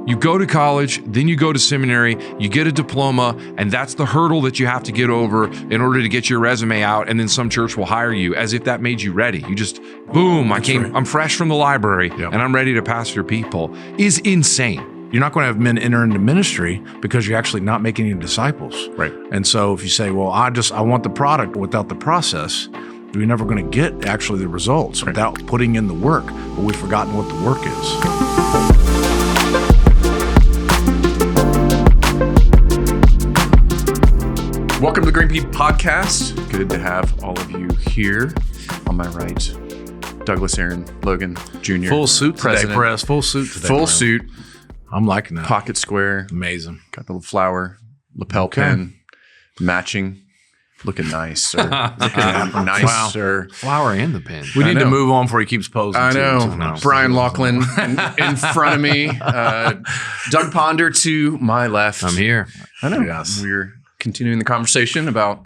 You go to college, then you go to seminary, you get a diploma, and that's the hurdle that you have to get over in order to get your resume out, and then some church will hire you as if that made you ready. You just, boom, I'm fresh from the library, and I'm ready to pastor people, is insane. You're not going to have men enter into ministry because you're actually not making any disciples. Right. And so if you say, well, I want the product without the process, we're never going to get actually the results without putting in the work, but we've forgotten what the work is. Welcome to the Grimké podcast. Good to have all of you here. On my right, Douglas Aaron Logan Jr. Full suit President. today, Press. Full suit today. Full suit. I'm liking that. Pocket square. Amazing. Got the little flower, lapel pin, matching. Looking nice, sir. Looking nice, Wow. sir. Flower and the pin. We I need to know. move on before he keeps posing. I too. know. Brian Laughlin in front of me. Doug Ponder to my left. I'm here. I know. Yes. We're continuing the conversation about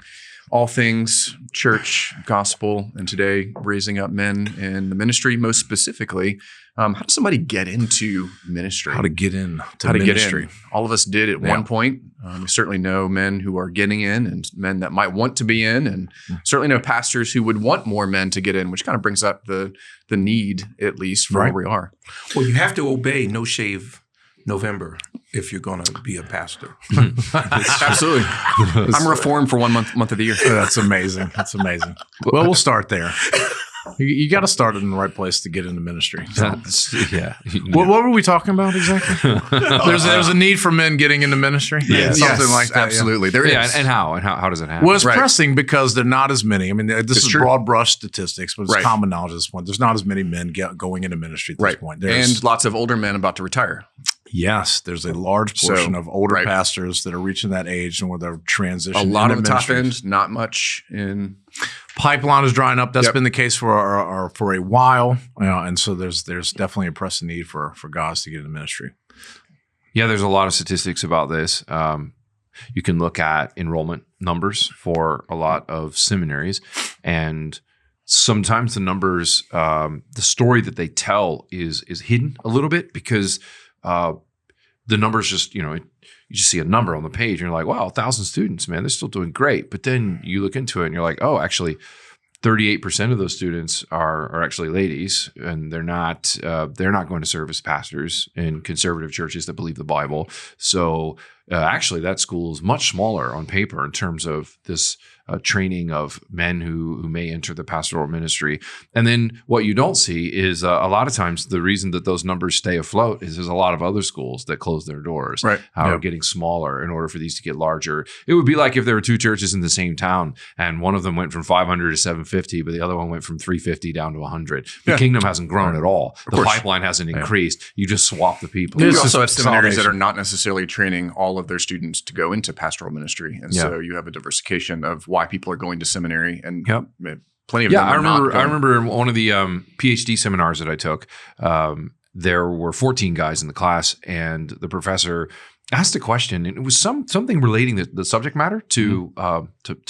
all things church, gospel, and today raising up men in the ministry. Most specifically, how does somebody get into ministry? How to get in to How to ministry. get in. All of us did at one point. We certainly know men who are getting in and men that might want to be in, and certainly know pastors who would want more men to get in, which kind of brings up the need, at least, for where we are. Well, you have to obey No Shave November if you're going to be a pastor. Absolutely. I'm reformed for 1 month of the year. That's amazing. That's amazing. Well, we'll start there. You got to start in the right place to get into ministry. So. What were we talking about exactly? there's a need for men getting into ministry. Yes. Something like that. Absolutely. There is. And how does it happen? Well, it's pressing because there are not as many. I mean, this is true. broad brush statistics, but it's Right. common knowledge at this point. There's not as many men going into ministry at this point. And lots of older men about to retire. Yes, there's a large portion So, of older right. pastors that are reaching that age and where they're transitioning. A lot into on the top ministries. end, not much in. Pipeline is drying up. That's Yep. been the case for a while, and so there's definitely a pressing need for guys to get into ministry. Yeah, there's a lot of statistics about this. You can look at enrollment numbers for a lot of seminaries, and sometimes the numbers, the story that they tell is hidden a little bit because the numbers just, you just see a number on the page and you're like, wow, 1,000 students, man, they're still doing great. But then you look into it and you're like, oh, actually, 38% of those students are actually ladies, and they're not going to serve as pastors in conservative churches that believe the Bible. So actually, that school is much smaller on paper in terms of this training of men who may enter the pastoral ministry. And then what you don't see is a lot of times the reason that those numbers stay afloat is there's a lot of other schools that close their doors, are getting smaller in order for these to get larger. It would be like if there were two churches in the same town and one of them went from 500 to 750, but the other one went from 350 down to 100. The kingdom hasn't grown at all. The pipeline hasn't increased. You just swap the people. You also have seminaries that are not necessarily training all of their students to go into pastoral ministry. And so you have a diversification of why people are going to seminary, and plenty of them are not going. I remember in one of the PhD seminars that I took, there were 14 guys in the class, and the professor asked a question, and it was something relating the subject matter to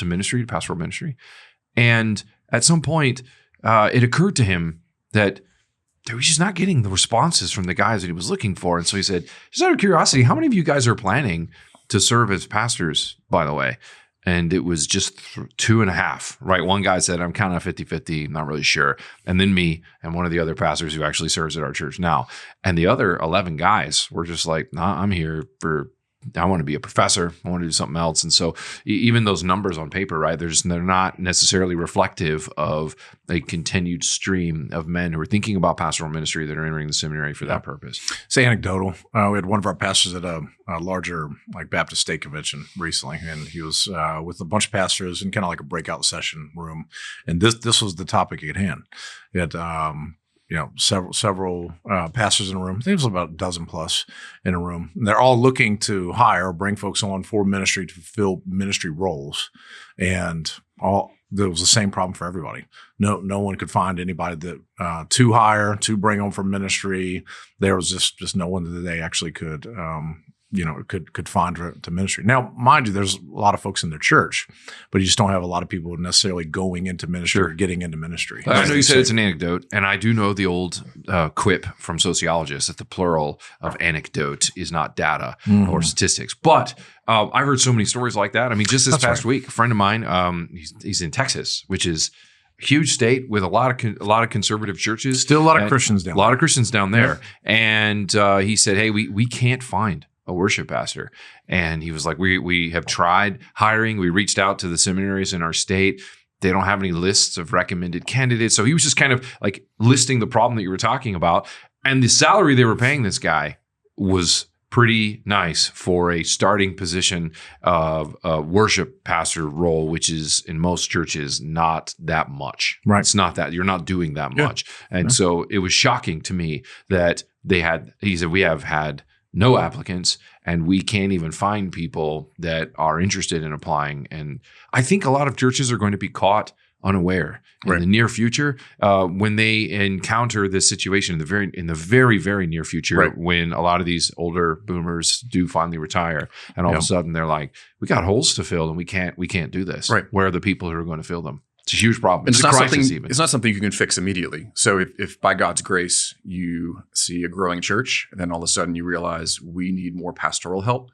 ministry, to pastoral ministry. And at some point, it occurred to him that he was just not getting the responses from the guys that he was looking for. And so he said, just out of curiosity, how many of you guys are planning to serve as pastors, by the way? And it was just 2.5, right? One guy said, I'm kind of 50-50, not really sure. And then me and one of the other pastors who actually serves at our church now. And the other 11 guys were just like, nah, I'm here I want to be a professor. I want to do something else. And so even those numbers on paper, right, they're not necessarily reflective of a continued stream of men who are thinking about pastoral ministry that are entering the seminary for that purpose. It's anecdotal. We had one of our pastors at a larger Baptist state convention recently, and he was with a bunch of pastors in kind of like a breakout session room. And this was the topic at hand. He had several pastors in a room. I think it was about a dozen plus in a room. And they're all looking to hire, bring folks on for ministry to fulfill ministry roles. And there was the same problem for everybody. No one could find anybody that to hire, to bring on for ministry. There was just no one that they actually could could find to ministry. Now, mind you, there's a lot of folks in their church, but you just don't have a lot of people necessarily going into ministry or getting into ministry. I know you said it's an anecdote, and I do know the old quip from sociologists that the plural of anecdote is not data or statistics. But I've heard so many stories like that. I mean, just this past week, a friend of mine, he's in Texas, which is a huge state with a lot of conservative churches. Still a lot of Christians down there. A lot of Christians down there. Yeah. And he said, hey, we can't find a worship pastor. And he was like, we have tried hiring. We reached out to the seminaries in our state. They don't have any lists of recommended candidates. So he was just kind of like listing the problem that you were talking about. And the salary they were paying this guy was pretty nice for a starting position of a worship pastor role, which is in most churches not that much. Right. It's not that you're not doing that much. And so it was shocking to me that he said, we have had no applicants, and we can't even find people that are interested in applying. And I think a lot of churches are going to be caught unaware in the near future when they encounter this situation in the very, very near future, when a lot of these older boomers do finally retire, and all of a sudden they're like, we got holes to fill, and we can't do this. Right. Where are the people who are going to fill them? It's a huge problem. It's a crisis even. It's not something you can fix immediately. So if by God's grace you see a growing church, and then all of a sudden you realize we need more pastoral help,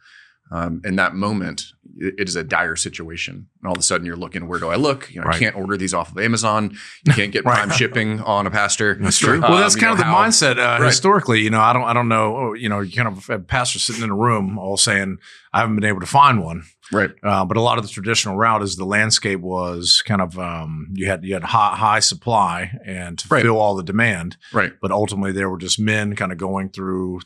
in that moment, it is a dire situation. And all of a sudden you're looking, where do I look? I can't order these off of Amazon. You can't get prime shipping on a pastor. That's true. Well, that's kind of the mindset historically. I don't know. You kind of have pastors sitting in a room all saying, I haven't been able to find one. Right. But a lot of the traditional route is the landscape was kind of you had high supply and to fill all the demand. Right. But ultimately there were just men kind of going through,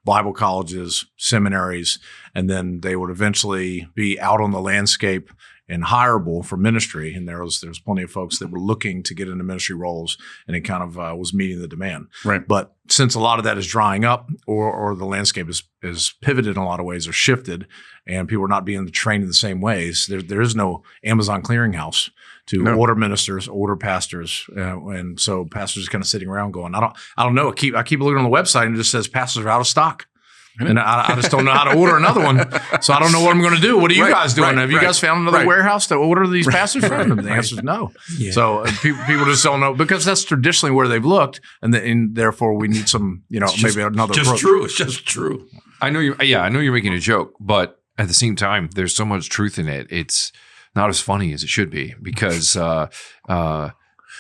Bible colleges, seminaries, and then they would eventually be out on the landscape and hireable for ministry. And there's plenty of folks that were looking to get into ministry roles, and it kind of was meeting the demand. Right. But since a lot of that is drying up, or the landscape is pivoted in a lot of ways or shifted, and people are not being trained in the same ways, there is no Amazon clearinghouse to order ministers, order pastors, and so pastors are kind of sitting around going, I don't know. I keep looking on the website and it just says pastors are out of stock. And I just don't know how to order another one. So I don't know what I'm going to do. What are you guys doing? Have you guys found another warehouse to order these pastors from? And the answer is no. Yeah. So people just don't know, because that's traditionally where they've looked. And therefore we need some, maybe another approach. True. It's just true. I know you're making a joke, but at the same time, there's so much truth in it. It's not as funny as it should be, because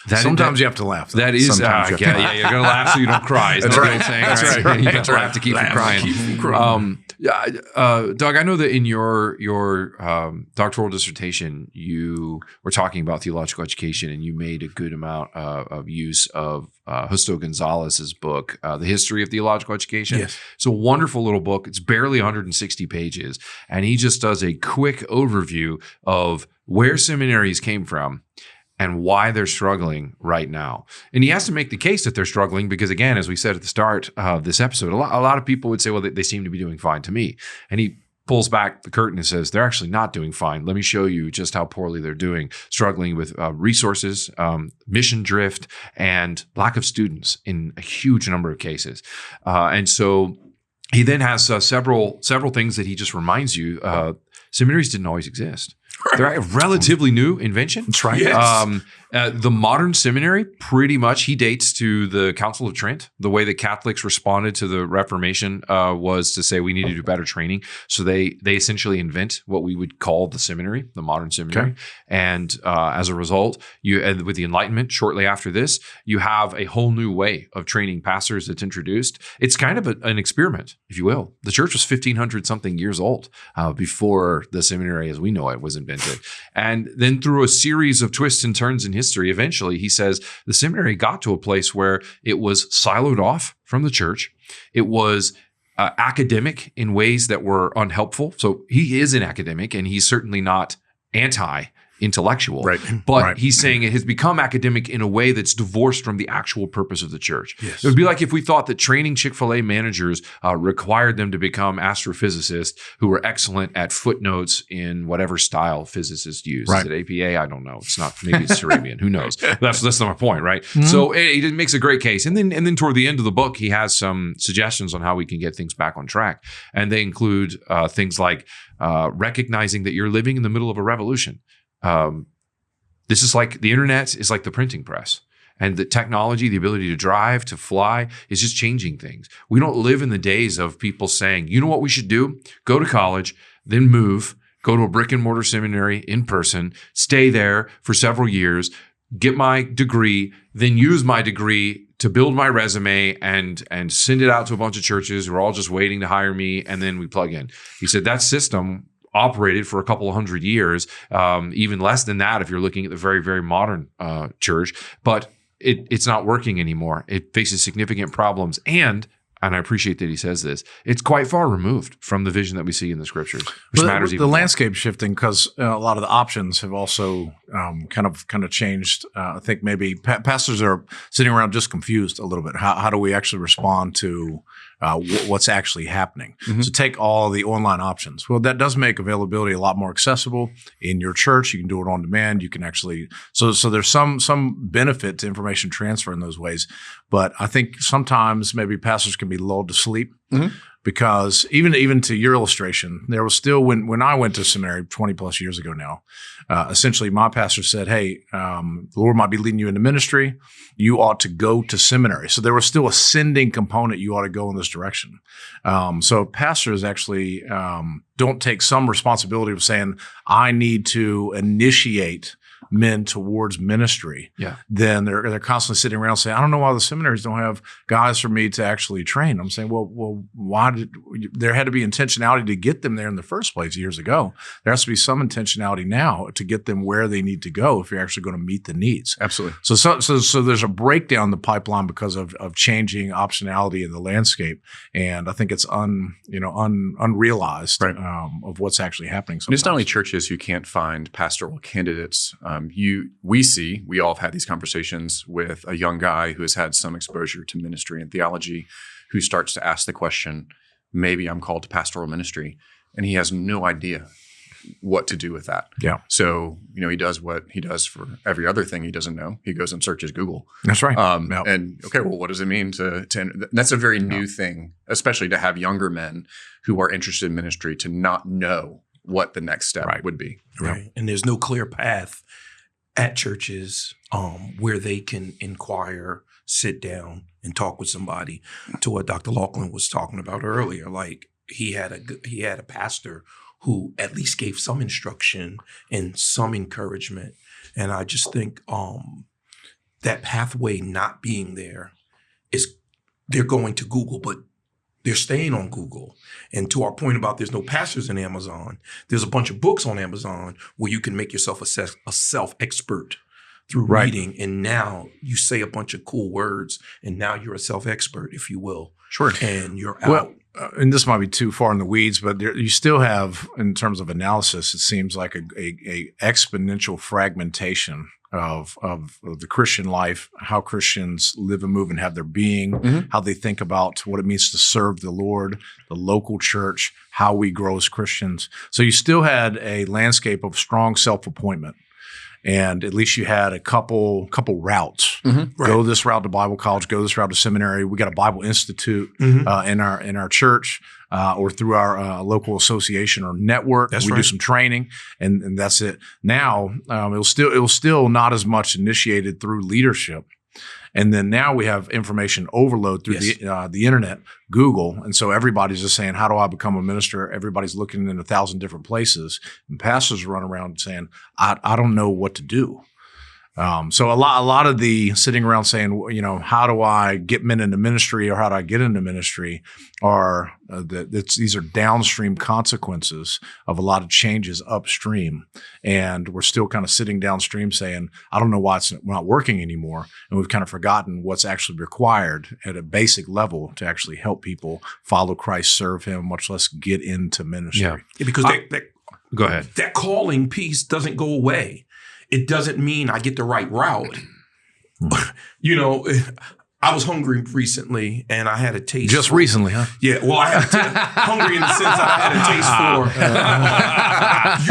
sometimes you have to laugh. That is, you're going to laugh so you don't cry. That's right. That's right. You got to laugh to keep from crying. Doug, I know that in your doctoral dissertation, you were talking about theological education, and you made a good amount of use of Justo Gonzalez's book, The History of Theological Education. Yes. It's a wonderful little book. It's barely 160 pages, and he just does a quick overview of where seminaries came from and why they're struggling right now. And he has to make the case that they're struggling because, again, as we said at the start of this episode, a lot of people would say, well, they seem to be doing fine to me. And he pulls back the curtain and says, they're actually not doing fine. Let me show you just how poorly they're doing, struggling with resources, mission drift, and lack of students in a huge number of cases. And so he then has several things that he just reminds you. Seminaries didn't always exist. They're a relatively new invention. That's right. Yes. The modern seminary, pretty much, he dates to the Council of Trent. The way that Catholics responded to the Reformation was to say we need to do better training. So they essentially invent what we would call the seminary, the modern seminary. Okay. And as a result, with the Enlightenment, shortly after this, you have a whole new way of training pastors that's introduced. It's kind of an experiment, if you will. The church was 1,500 something years old before the seminary as we know it was invented. And then through a series of twists and turns in history, eventually he says the seminary got to a place where it was siloed off from the church. It was academic in ways that were unhelpful. So he is an academic, and he's certainly not anti intellectual. Right. But Right. he's saying it has become academic in a way that's divorced from the actual purpose of the church. Yes. It would be like if we thought that training Chick-fil-A managers required them to become astrophysicists who were excellent at footnotes in whatever style physicists use. Right. Is it APA? I don't know. It's not. Maybe it's Arabian. Who knows? That's not my point, right? So it makes a great case. And then toward the end of the book, he has some suggestions on how we can get things back on track. And they include things like recognizing that you're living in the middle of a revolution. This is like the internet is like the printing press, and the technology, the ability to drive, to fly is just changing things. We don't live in the days of people saying, you know what we should do? Go to college, then move, go to a brick and mortar seminary in person, stay there for several years, get my degree, then use my degree to build my resume and send it out to a bunch of churches who are all just waiting to hire me, and then we plug in. He said that system operated for a couple of hundred years, even less than that if you're looking at the very, very modern church. But it's not working anymore. It faces significant problems. And I appreciate that he says this, it's quite far removed from the vision that we see in the scriptures, which matters even the more. landscape shifting because a lot of the options have also kind of changed. I think maybe pastors are sitting around just confused a little bit. How do we actually respond to what's actually happening? Mm-hmm. So take all the online options. Well, that does make availability a lot more accessible in your church. You can do it on demand. You can actually so there's some benefit to information transfer in those ways. But I think sometimes maybe pastors can be lulled to sleep. Mm-hmm. Because even to your illustration, there was still when I went to seminary 20 plus years ago now, essentially my pastor said, hey, the Lord might be leading you into ministry. You ought to go to seminary. So there was still a sending component. You ought to go in this direction. So pastors actually don't take some responsibility of saying, I need to initiate men towards ministry, then they're constantly sitting around saying, I don't know why the seminaries don't have guys for me to actually train. I'm saying, well, why did there had to be intentionality to get them there in the first place years ago? There has to be some intentionality now to get them where they need to go if you're actually going to meet the needs. Absolutely. So there's a breakdown in the pipeline because of changing optionality in the landscape, and I think it's unrealized of what's actually happening. And it's not only churches who can't find pastoral candidates. We all have had these conversations with a young guy who has had some exposure to ministry and theology, who starts to ask the question, maybe I'm called to pastoral ministry, and he has no idea what to do with that. Yeah. So, he does what he does for every other thing he doesn't know. He goes and searches Google. That's right. And okay, well, what does it mean to that's a very new thing, especially to have younger men who are interested in ministry to not know what the next step would be. Right. And there's no clear path at churches where they can inquire, sit down, and talk with somebody. To what Dr. Laughlin was talking about earlier, like he had a pastor who at least gave some instruction and some encouragement. And I just think that pathway not being there is they're going to Google, but they're staying on Google. And to our point about there's no pastors in Amazon, there's a bunch of books on Amazon where you can make yourself a self-expert through reading. And now you say a bunch of cool words, and now you're a self-expert, if you will. Sure. And you're out. Well, and this might be too far in the weeds, but you still have, in terms of analysis, it seems like a exponential fragmentation of the Christian life, how Christians live and move and have their being, how they think about what it means to serve the Lord, the local church, how we grow as Christians. So you still had a landscape of strong self-appointment. And at least you had a couple routes. Go this route to Bible college, go this route to seminary. We got a Bible Institute in our church or through our local association or network. We do some training, and that's it. Now it was still not as much initiated through leadership. And then now we have information overload through the internet, Google. And so everybody's just saying, how do I become a minister? Everybody's looking in 1,000 different places. And pastors run around saying, I don't know what to do. So a lot of the sitting around saying, how do I get men into ministry or how do I get into ministry are these are downstream consequences of a lot of changes upstream. And we're still kind of sitting downstream saying, I don't know why it's not working anymore. And we've kind of forgotten what's actually required at a basic level to actually help people follow Christ, serve him, much less get into ministry. Yeah, because Go ahead. that calling piece doesn't go away. it doesn't mean I get the right route. You know, I was hungry recently and I had a taste. Just recently, huh? Yeah, well, I had hungry in the sense that I had a taste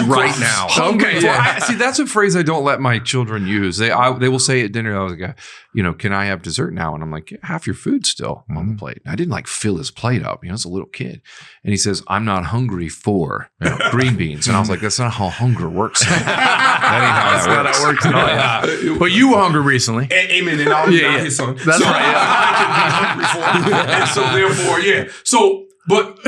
for right now. Okay, well, see, that's a phrase I don't let my children use. They will say at dinner, I was like, you know, can I have dessert now? And I'm like, yeah, half your food's still on the plate. I didn't like fill his plate up, you know, as a little kid. And he says, I'm not hungry for green beans. And I was like, that's not how hunger works. That ain't how that works. But you were hungry recently. Amen. And I was not his son. That's right. I can be hungry for him. And so therefore, yeah. So, but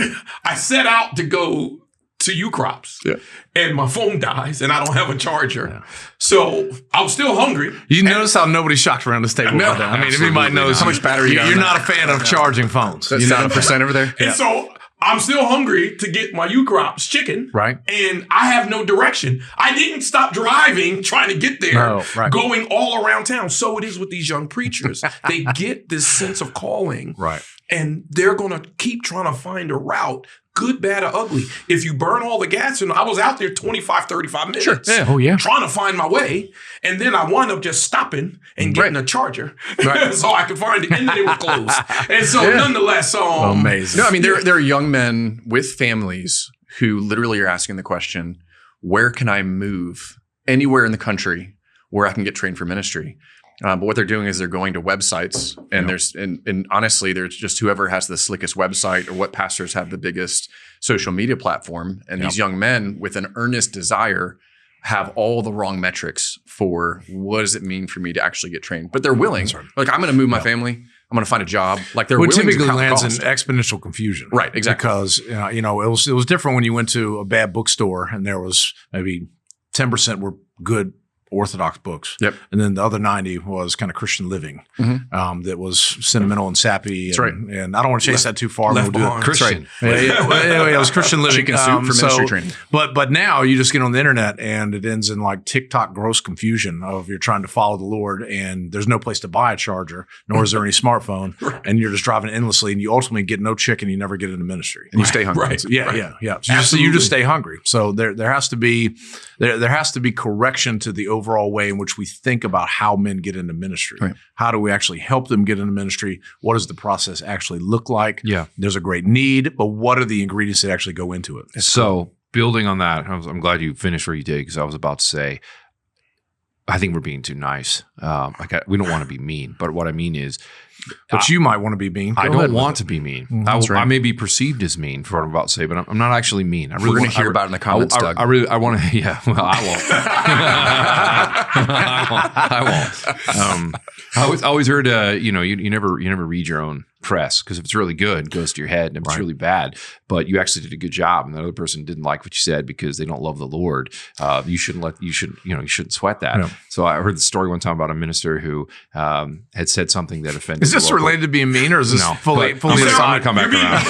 I set out to go to U-Crops. Yeah. And my phone dies and I don't have a charger. Yeah. So I was still hungry. You notice how nobody's shocked around this table about that. I mean, everybody knows how much battery you're not a fan of charging phones. That's 7% over there. And so I'm still hungry to get my U-Crops chicken. Right. And I have no direction. I didn't stop driving, trying to get there, going all around town. So it is with these young preachers. They get this sense of calling. Right. And they're going to keep trying to find a route, good, bad, or ugly. If you burn all the gas, and I was out there 25, 35 minutes trying to find my way. And then I wound up just stopping and getting a charger so I could find it. And then they were closed. And so nonetheless, amazing. No, I mean, there are young men with families who literally are asking the question, where can I move anywhere in the country where I can get trained for ministry? But what they're doing is they're going to websites, and and honestly, there's just whoever has the slickest website or what pastors have the biggest social media platform. And these young men with an earnest desire have all the wrong metrics for what does it mean for me to actually get trained. But they're willing. Like, I'm going to move my family. I'm going to find a job. Like, they're willing typically to count lands cost. in exponential confusion. Right, exactly. Because you know, it was different when you went to a bad bookstore and there was maybe 10% were good Orthodox books. Yep. And then the other 90 was kind of Christian living. That was sentimental and sappy. That's and, and I don't want to chase that too far. Left we'll do behind. Christian. Well, anyway, it was Christian living. Chicken soup for ministry training. But now you just get on the internet and it ends in like TikTok gross confusion of you're trying to follow the Lord and there's no place to buy a charger, nor is there any smartphone, and you're just driving endlessly and you ultimately get no chicken, you never get into ministry. And you stay hungry. Right. Yeah. So you just stay hungry. So there has to be correction to the overall way in which we think about how men get into ministry. Right. How do we actually help them get into ministry? What does the process actually look like? Yeah. There's a great need, but what are the ingredients that actually go into it? So building on that, I'm glad you finished where you did, because I was about to say, I think we're being too nice. We don't want to be mean, but what I mean is, but you might want to be mean. I don't want to be mean. I may be perceived as mean for what I'm about to say, but I'm not actually mean. We're going to hear about it in the comments, Doug. I want to. Yeah, well, I won't. I always heard, you never read your own press, because if it's really good, it goes to your head, and if it's really bad, but you actually did a good job, and the other person didn't like what you said because they don't love the Lord, you shouldn't sweat that. Yeah. So I heard the story one time about a minister who had said something that offended. Is this related to being mean, or is this fully I'm going to come back around?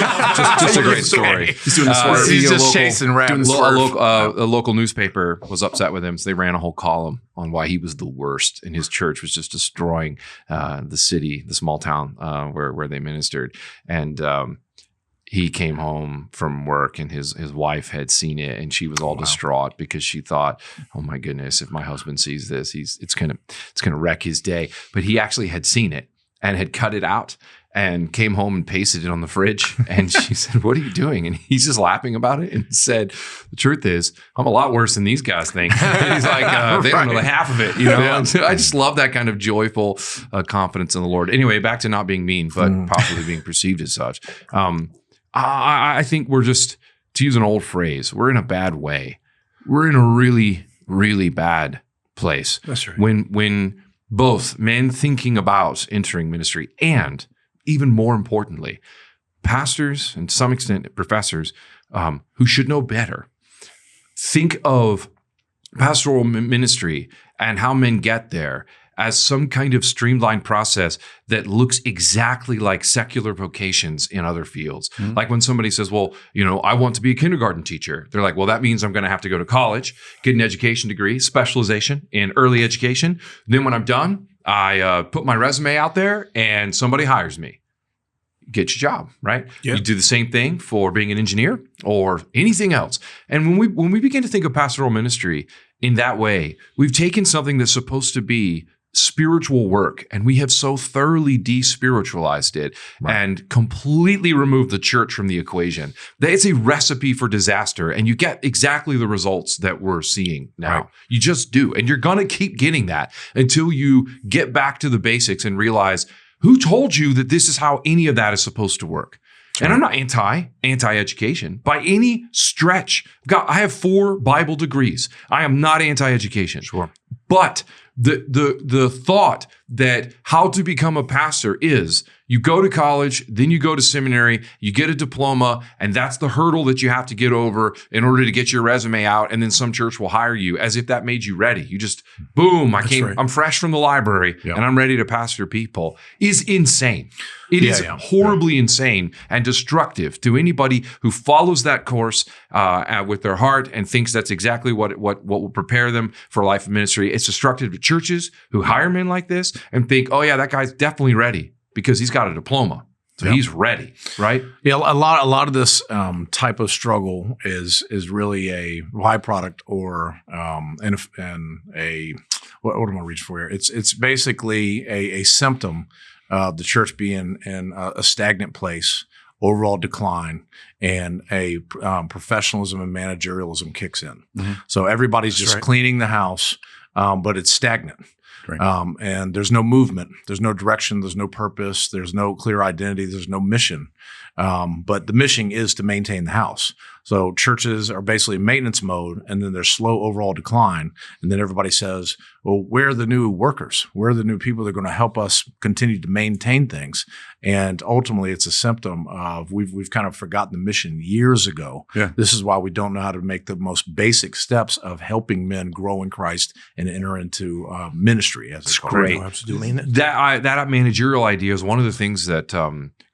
just a great story. He's doing the swerve. He's just chasing rabbits. A local newspaper was upset with him, so they ran a whole column on why he was the worst, and his church was just destroying the city, the small town where they ministered. And he came home from work, and his wife had seen it, and she was all distraught because she thought, "Oh my goodness, if my husband sees this, it's gonna wreck his day." But he actually had seen it and had cut it out and came home and pasted it on the fridge. And she said, "What are you doing?" And he's just laughing about it and said, "The truth is, I'm a lot worse than these guys think." And he's like, "They don't know the half of it, you know." And so I just love that kind of joyful confidence in the Lord. Anyway, back to not being mean, but possibly being perceived as such. I think we're just, to use an old phrase, we're in a bad way. We're in a really, really bad place. That's right. When both men thinking about entering ministry, and even more importantly, pastors and to some extent professors who should know better, think of pastoral ministry and how men get there as some kind of streamlined process that looks exactly like secular vocations in other fields. Mm-hmm. Like when somebody says, "Well, I want to be a kindergarten teacher." They're like, "Well, that means I'm going to have to go to college, get an education degree, specialization in early education. Then when I'm done, I put my resume out there and somebody hires me." Get your job, right? Yeah. You do the same thing for being an engineer or anything else. And when we begin to think of pastoral ministry, in that way, we've taken something that's supposed to be spiritual work and we have so thoroughly de-spiritualized it and completely removed the church from the equation that it's a recipe for disaster, and you get exactly the results that we're seeing now. You just do. And you're going to keep getting that until you get back to the basics and realize, who told you that this is how any of that is supposed to work? And I'm not anti-education by any stretch. I have 4 Bible degrees. I am not anti-education. Sure. But the thought that how to become a pastor is you go to college, then you go to seminary, you get a diploma, and that's the hurdle that you have to get over in order to get your resume out, and then some church will hire you as if that made you ready. You just, boom, I'm fresh from the library and I'm ready to pastor people, is insane. It is horribly insane and destructive to anybody who follows that course with their heart and thinks that's exactly what will prepare them for life of ministry. It's destructive to churches who hire men like this and think, oh yeah, that guy's definitely ready because he's got a diploma. So he's ready, right? Yeah, a lot of this type of struggle is really a byproduct or and a what am I reaching for here? It's basically a symptom of the church being in a stagnant place, overall decline, and a professionalism and managerialism kicks in. So everybody's just cleaning the house, but it's stagnant. And there's no movement, there's no direction, there's no purpose, there's no clear identity, there's no mission. But the mission is to maintain the house. So churches are basically in maintenance mode, and then there's slow overall decline. And then everybody says, well, where are the new workers? Where are the new people that are going to help us continue to maintain things? And ultimately, it's a symptom of we've kind of forgotten the mission years ago. This is why we don't know how to make the most basic steps of helping men grow in Christ and enter into ministry. As it's great. Absolutely. That managerial idea is one of the things that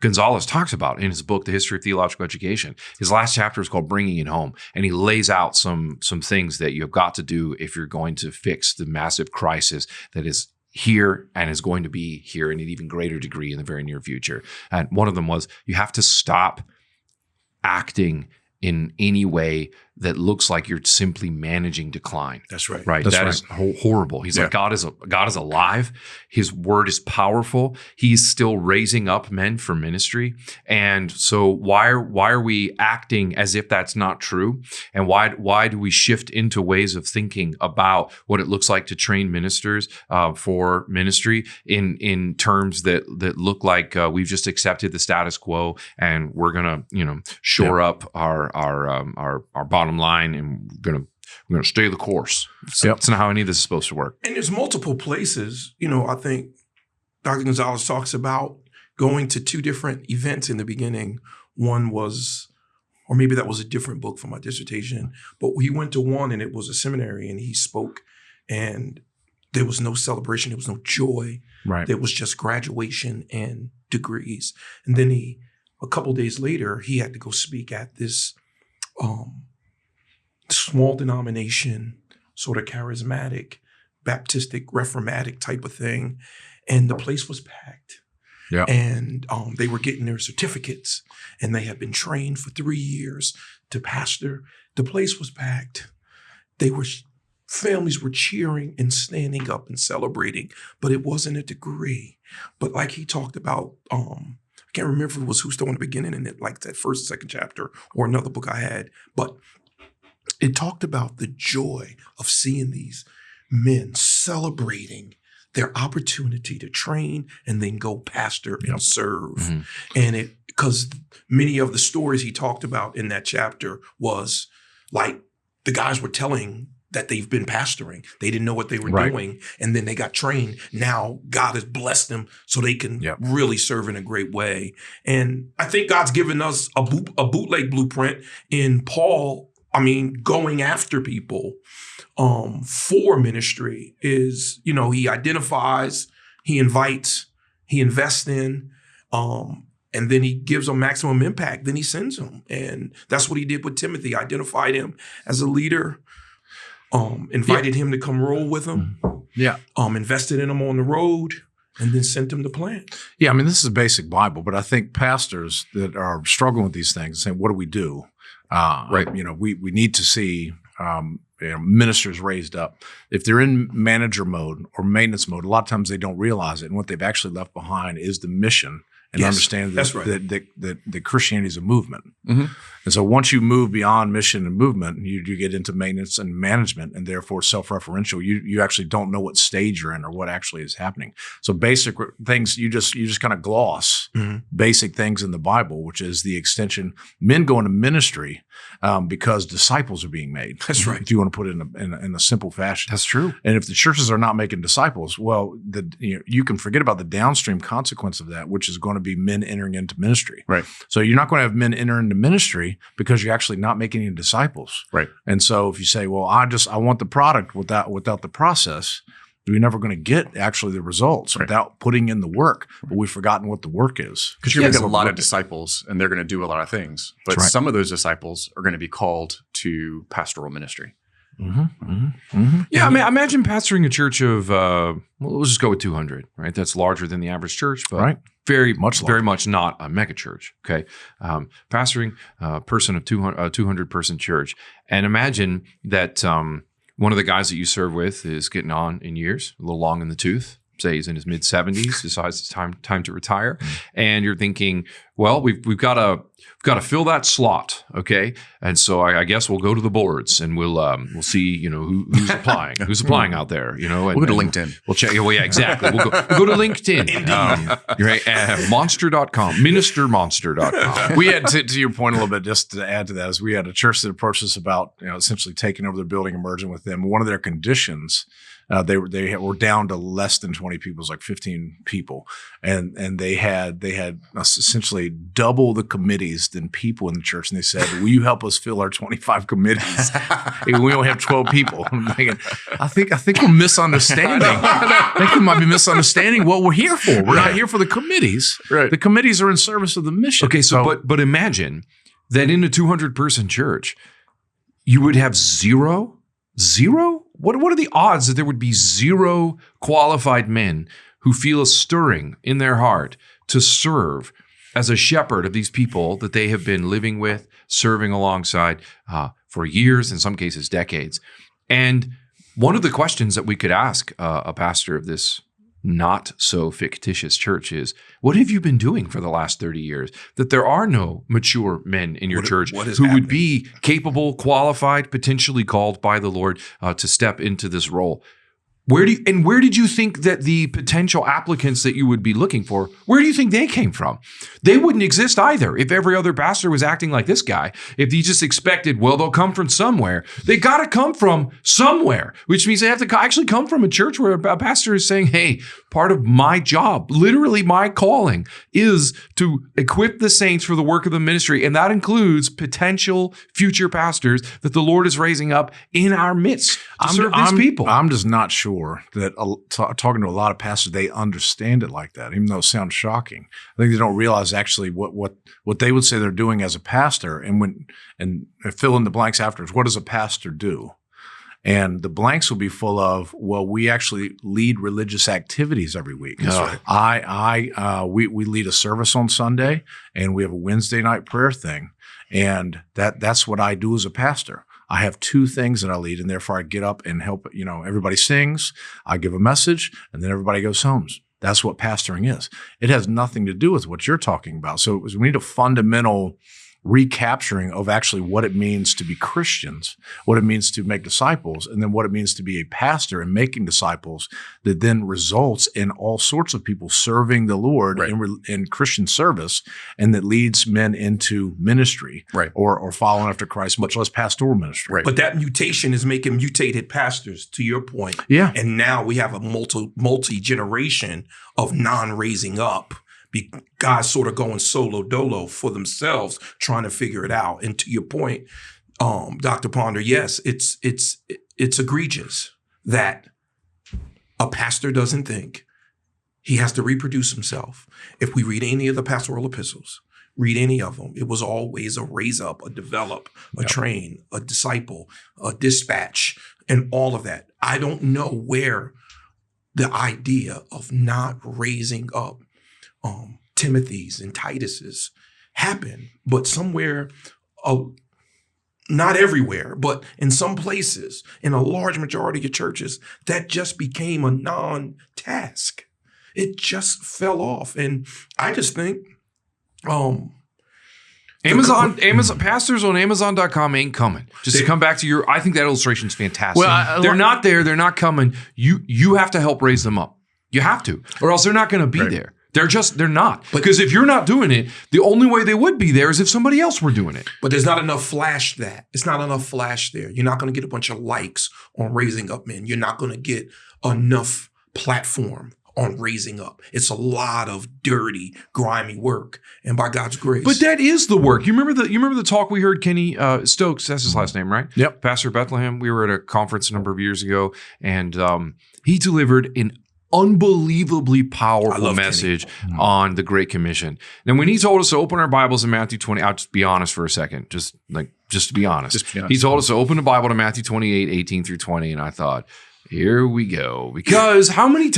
Gonzalez talks about in his book, The History of Theological Education. His last chapter is called Bringing It Home, and he lays out some things that you've got to do if you're going to fix the massive crisis that is here and is going to be here in an even greater degree in the very near future. And one of them was you have to stop acting in any way that looks like you're simply managing decline. That's right. Right. That is horrible. He's like, God is alive. His word is powerful. He's still raising up men for ministry. And so why are we acting as if that's not true? And why do we shift into ways of thinking about what it looks like to train ministers for ministry in terms that look like we've just accepted the status quo and we're gonna shore up our bottom line, and we're gonna stay the course. That's not how any of this is supposed to work. And there's multiple places. I think Dr. Gonzalez talks about going to 2 different events in the beginning. One was, or maybe that was a different book for my dissertation, but he went to one and it was a seminary and he spoke and there was no celebration, there was no joy. There was just graduation and degrees. And then a couple days later, he had to go speak at this small denomination, sort of charismatic, Baptistic, Reformatic type of thing. And the place was packed. And they were getting their certificates and they had been trained for 3 years to pastor. The place was packed. Families were cheering and standing up and celebrating, but it wasn't a degree. But like he talked about, I can't remember if it was Who Still in the Beginning in it, like that first, second chapter, or another book I had, but it talked about the joy of seeing these men celebrating their opportunity to train and then go pastor and serve. And because many of the stories he talked about in that chapter was like the guys were telling that they've been pastoring. They didn't know what they were doing. And then they got trained. Now God has blessed them so they can really serve in a great way. And I think God's given us a bootleg blueprint in Paul. Going after people for ministry is, he identifies, he invites, he invests in, and then he gives them maximum impact. Then he sends them. And that's what he did with Timothy, identified him as a leader, invited him to come roll with him, invested in him on the road, and then sent him to plant. This is a basic Bible, but I think pastors that are struggling with these things saying, what do we do? We need to see ministers raised up. If they're in manager mode or maintenance mode, a lot of times they don't realize it. And what they've actually left behind is the mission and understand that Christianity is a movement. Mm-hmm. And so once you move beyond mission and movement, you get into maintenance and management, and therefore self-referential. You actually don't know what stage you're in or what actually is happening. So basic things, you just kind of gloss basic things in the Bible, which is the extension. Men go into ministry because disciples are being made. That's right. If you want to put it in a simple fashion. That's true. And if the churches are not making disciples, well, you can forget about the downstream consequence of that, which is going to be men entering into ministry. Right. So you're not going to have men enter into ministry because you're actually not making any disciples. Right. And so if you say, well, I want the product without the process, you're never going to get actually the results without putting in the work. But we've forgotten what the work is. Because you're going to get a lot of disciples, and they're going to do a lot of things. But some of those disciples are going to be called to pastoral ministry. Yeah, I mean, imagine pastoring a church of, let's just go with 200, right? That's larger than the average church, but very much not a mega church. Okay, pastoring a person of 200 person church, and imagine that one of the guys that you serve with is getting on in years, a little long in the tooth. Say he's in his mid-70s, decides it's time to retire, and you're thinking, well, we've got to fill that slot, okay? And so I guess we'll go to the boards and we'll see, who's applying out there, And, we'll go to LinkedIn. We'll check. Well, yeah, exactly. We'll go to LinkedIn. Right? Monster.com, ministermonster.com. We had to your point a little bit, just to add to that, is we had a church that approached us about essentially taking over their building and merging with them. One of their conditions. They were down to less than 20 people, it was like 15 people, and they had essentially double the committees than people in the church. And they said, "Will you help us fill our 25 committees? We only have 12 people." I'm thinking, I think we're misunderstanding. I think we might be misunderstanding what we're here for. We're not here for the committees. Right. The committees are in service of the mission. Okay, so but imagine that in a 200 person church, you would have zero. What are the odds that there would be zero qualified men who feel a stirring in their heart to serve as a shepherd of these people that they have been living with, serving alongside for years, in some cases decades? And one of the questions that we could ask a pastor of this not so fictitious church is, what have you been doing for the last 30 years that there are no mature men in your church who would be capable, qualified, potentially called by the Lord to step into this role? Where did you think that the potential applicants that you would be looking for, where do you think they came from? They wouldn't exist either if every other pastor was acting like this guy. If he just expected, well, they'll come from somewhere. They got to come from somewhere, which means they have to actually come from a church where a pastor is saying, hey, part of my job, literally my calling, is to equip the saints for the work of the ministry. And that includes potential future pastors that the Lord is raising up in our midst to serve these people. I'm just not sure that talking to a lot of pastors, they understand it like that, even though it sounds shocking. I think they don't realize actually what they would say they're doing as a pastor, and fill in the blanks afterwards. What does a pastor do? And the blanks will be full of, well, we actually lead religious activities every week. That's right. We lead a service on Sunday, and we have a Wednesday night prayer thing, and that's what I do as a pastor. I have two things that I lead, and therefore I get up and help. Everybody sings, I give a message, and then everybody goes home. That's what pastoring is. It has nothing to do with what you're talking about. So we need a fundamental recapturing of actually what it means to be Christians, what it means to make disciples, and then what it means to be a pastor and making disciples that then results in all sorts of people serving the Lord in Christian service, and that leads men into ministry or following after Christ, much less pastoral ministry. Right. But that mutation is making mutated pastors, to your point. Yeah. And now we have a multi-generation of non-raising up. Guys sort of going solo dolo for themselves, trying to figure it out. And to your point, Dr. Ponder, yes, it's egregious that a pastor doesn't think he has to reproduce himself. If we read any of the pastoral epistles, read any of them, it was always a raise up, a develop, a train, a disciple, a dispatch, and all of that. I don't know where the idea of not raising up Timothy's and Titus's happen, but somewhere not everywhere, but in some places, in a large majority of churches, that just became a non-task. It just fell off. And I just think Amazon pastors on Amazon.com ain't coming. Just to come back to I think that illustration is fantastic. Well, they're not there. They're not coming. You have to help raise them up. You have to, or else they're not going to be there. They're not. Because if you're not doing it, the only way they would be there is if somebody else were doing it. But there's not enough flash it's not enough flash there. You're not going to get a bunch of likes on raising up men. You're not going to get enough platform on raising up. It's a lot of dirty, grimy work. And by God's grace. But that is the work. You remember the talk we heard Kenny Stokes, that's his last name, right? Yep. Pastor Bethlehem. We were at a conference a number of years ago, and he delivered an unbelievably powerful message on the Great Commission. And when he told us to open our Bibles in Matthew 20, I'll just be honest for a second, just to be honest. He told us to open the Bible to Matthew 28, 18 through 20, and I thought, here we go. Because how many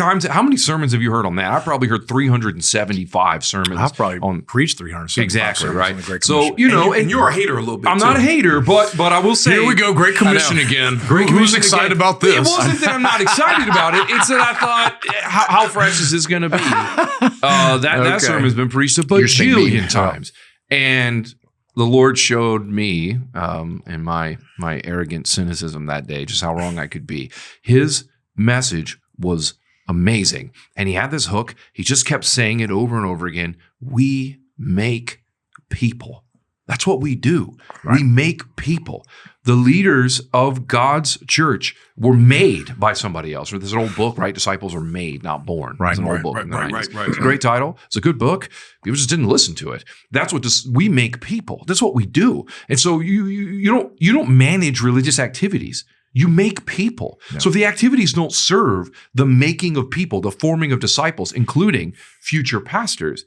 sermons have you heard on that? I've probably heard 375 sermons. I've probably preached 375 exactly, sermons right? on the Great So, Commission. And you're a hater a little bit. I'm not a hater, but I will say. Here we go, Great Commission again. Great Who's Commission excited again. about this? It wasn't that I'm not excited about it. It's that I thought, how fresh is this going to be? That sermon's been preached a bajillion times. And the Lord showed me, in my arrogant cynicism that day, just how wrong I could be. His message was amazing. And he had this hook. He just kept saying it over and over again. We make people. That's what we do. Right. We make people. The leaders of God's church were made by somebody else. Or there's an old book, right? Disciples are made, not born. Right. It's an old book. Right. It's a great title. It's a good book. People just didn't listen to it. That's what we make people. That's what we do. And so you don't manage religious activities. You make people. Yeah. So if the activities don't serve the making of people, the forming of disciples, including future pastors,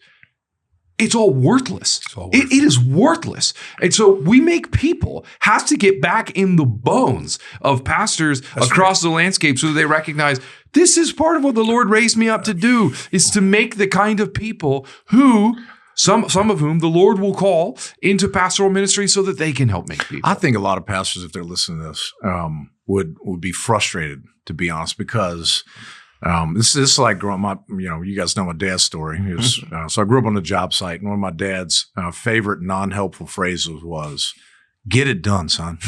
it's all worthless. It is worthless. And so we make people has to get back in the bones of pastors across the landscape so that they recognize this is part of what the Lord raised me up to do, is to make the kind of people who, some of whom the Lord will call into pastoral ministry so that they can help make people. I think a lot of pastors, if they're listening to this, would be frustrated, to be honest, because this is like growing up. You guys know my dad's story. So I grew up on a job site, and one of my dad's favorite non-helpful phrases was, "Get it done, son."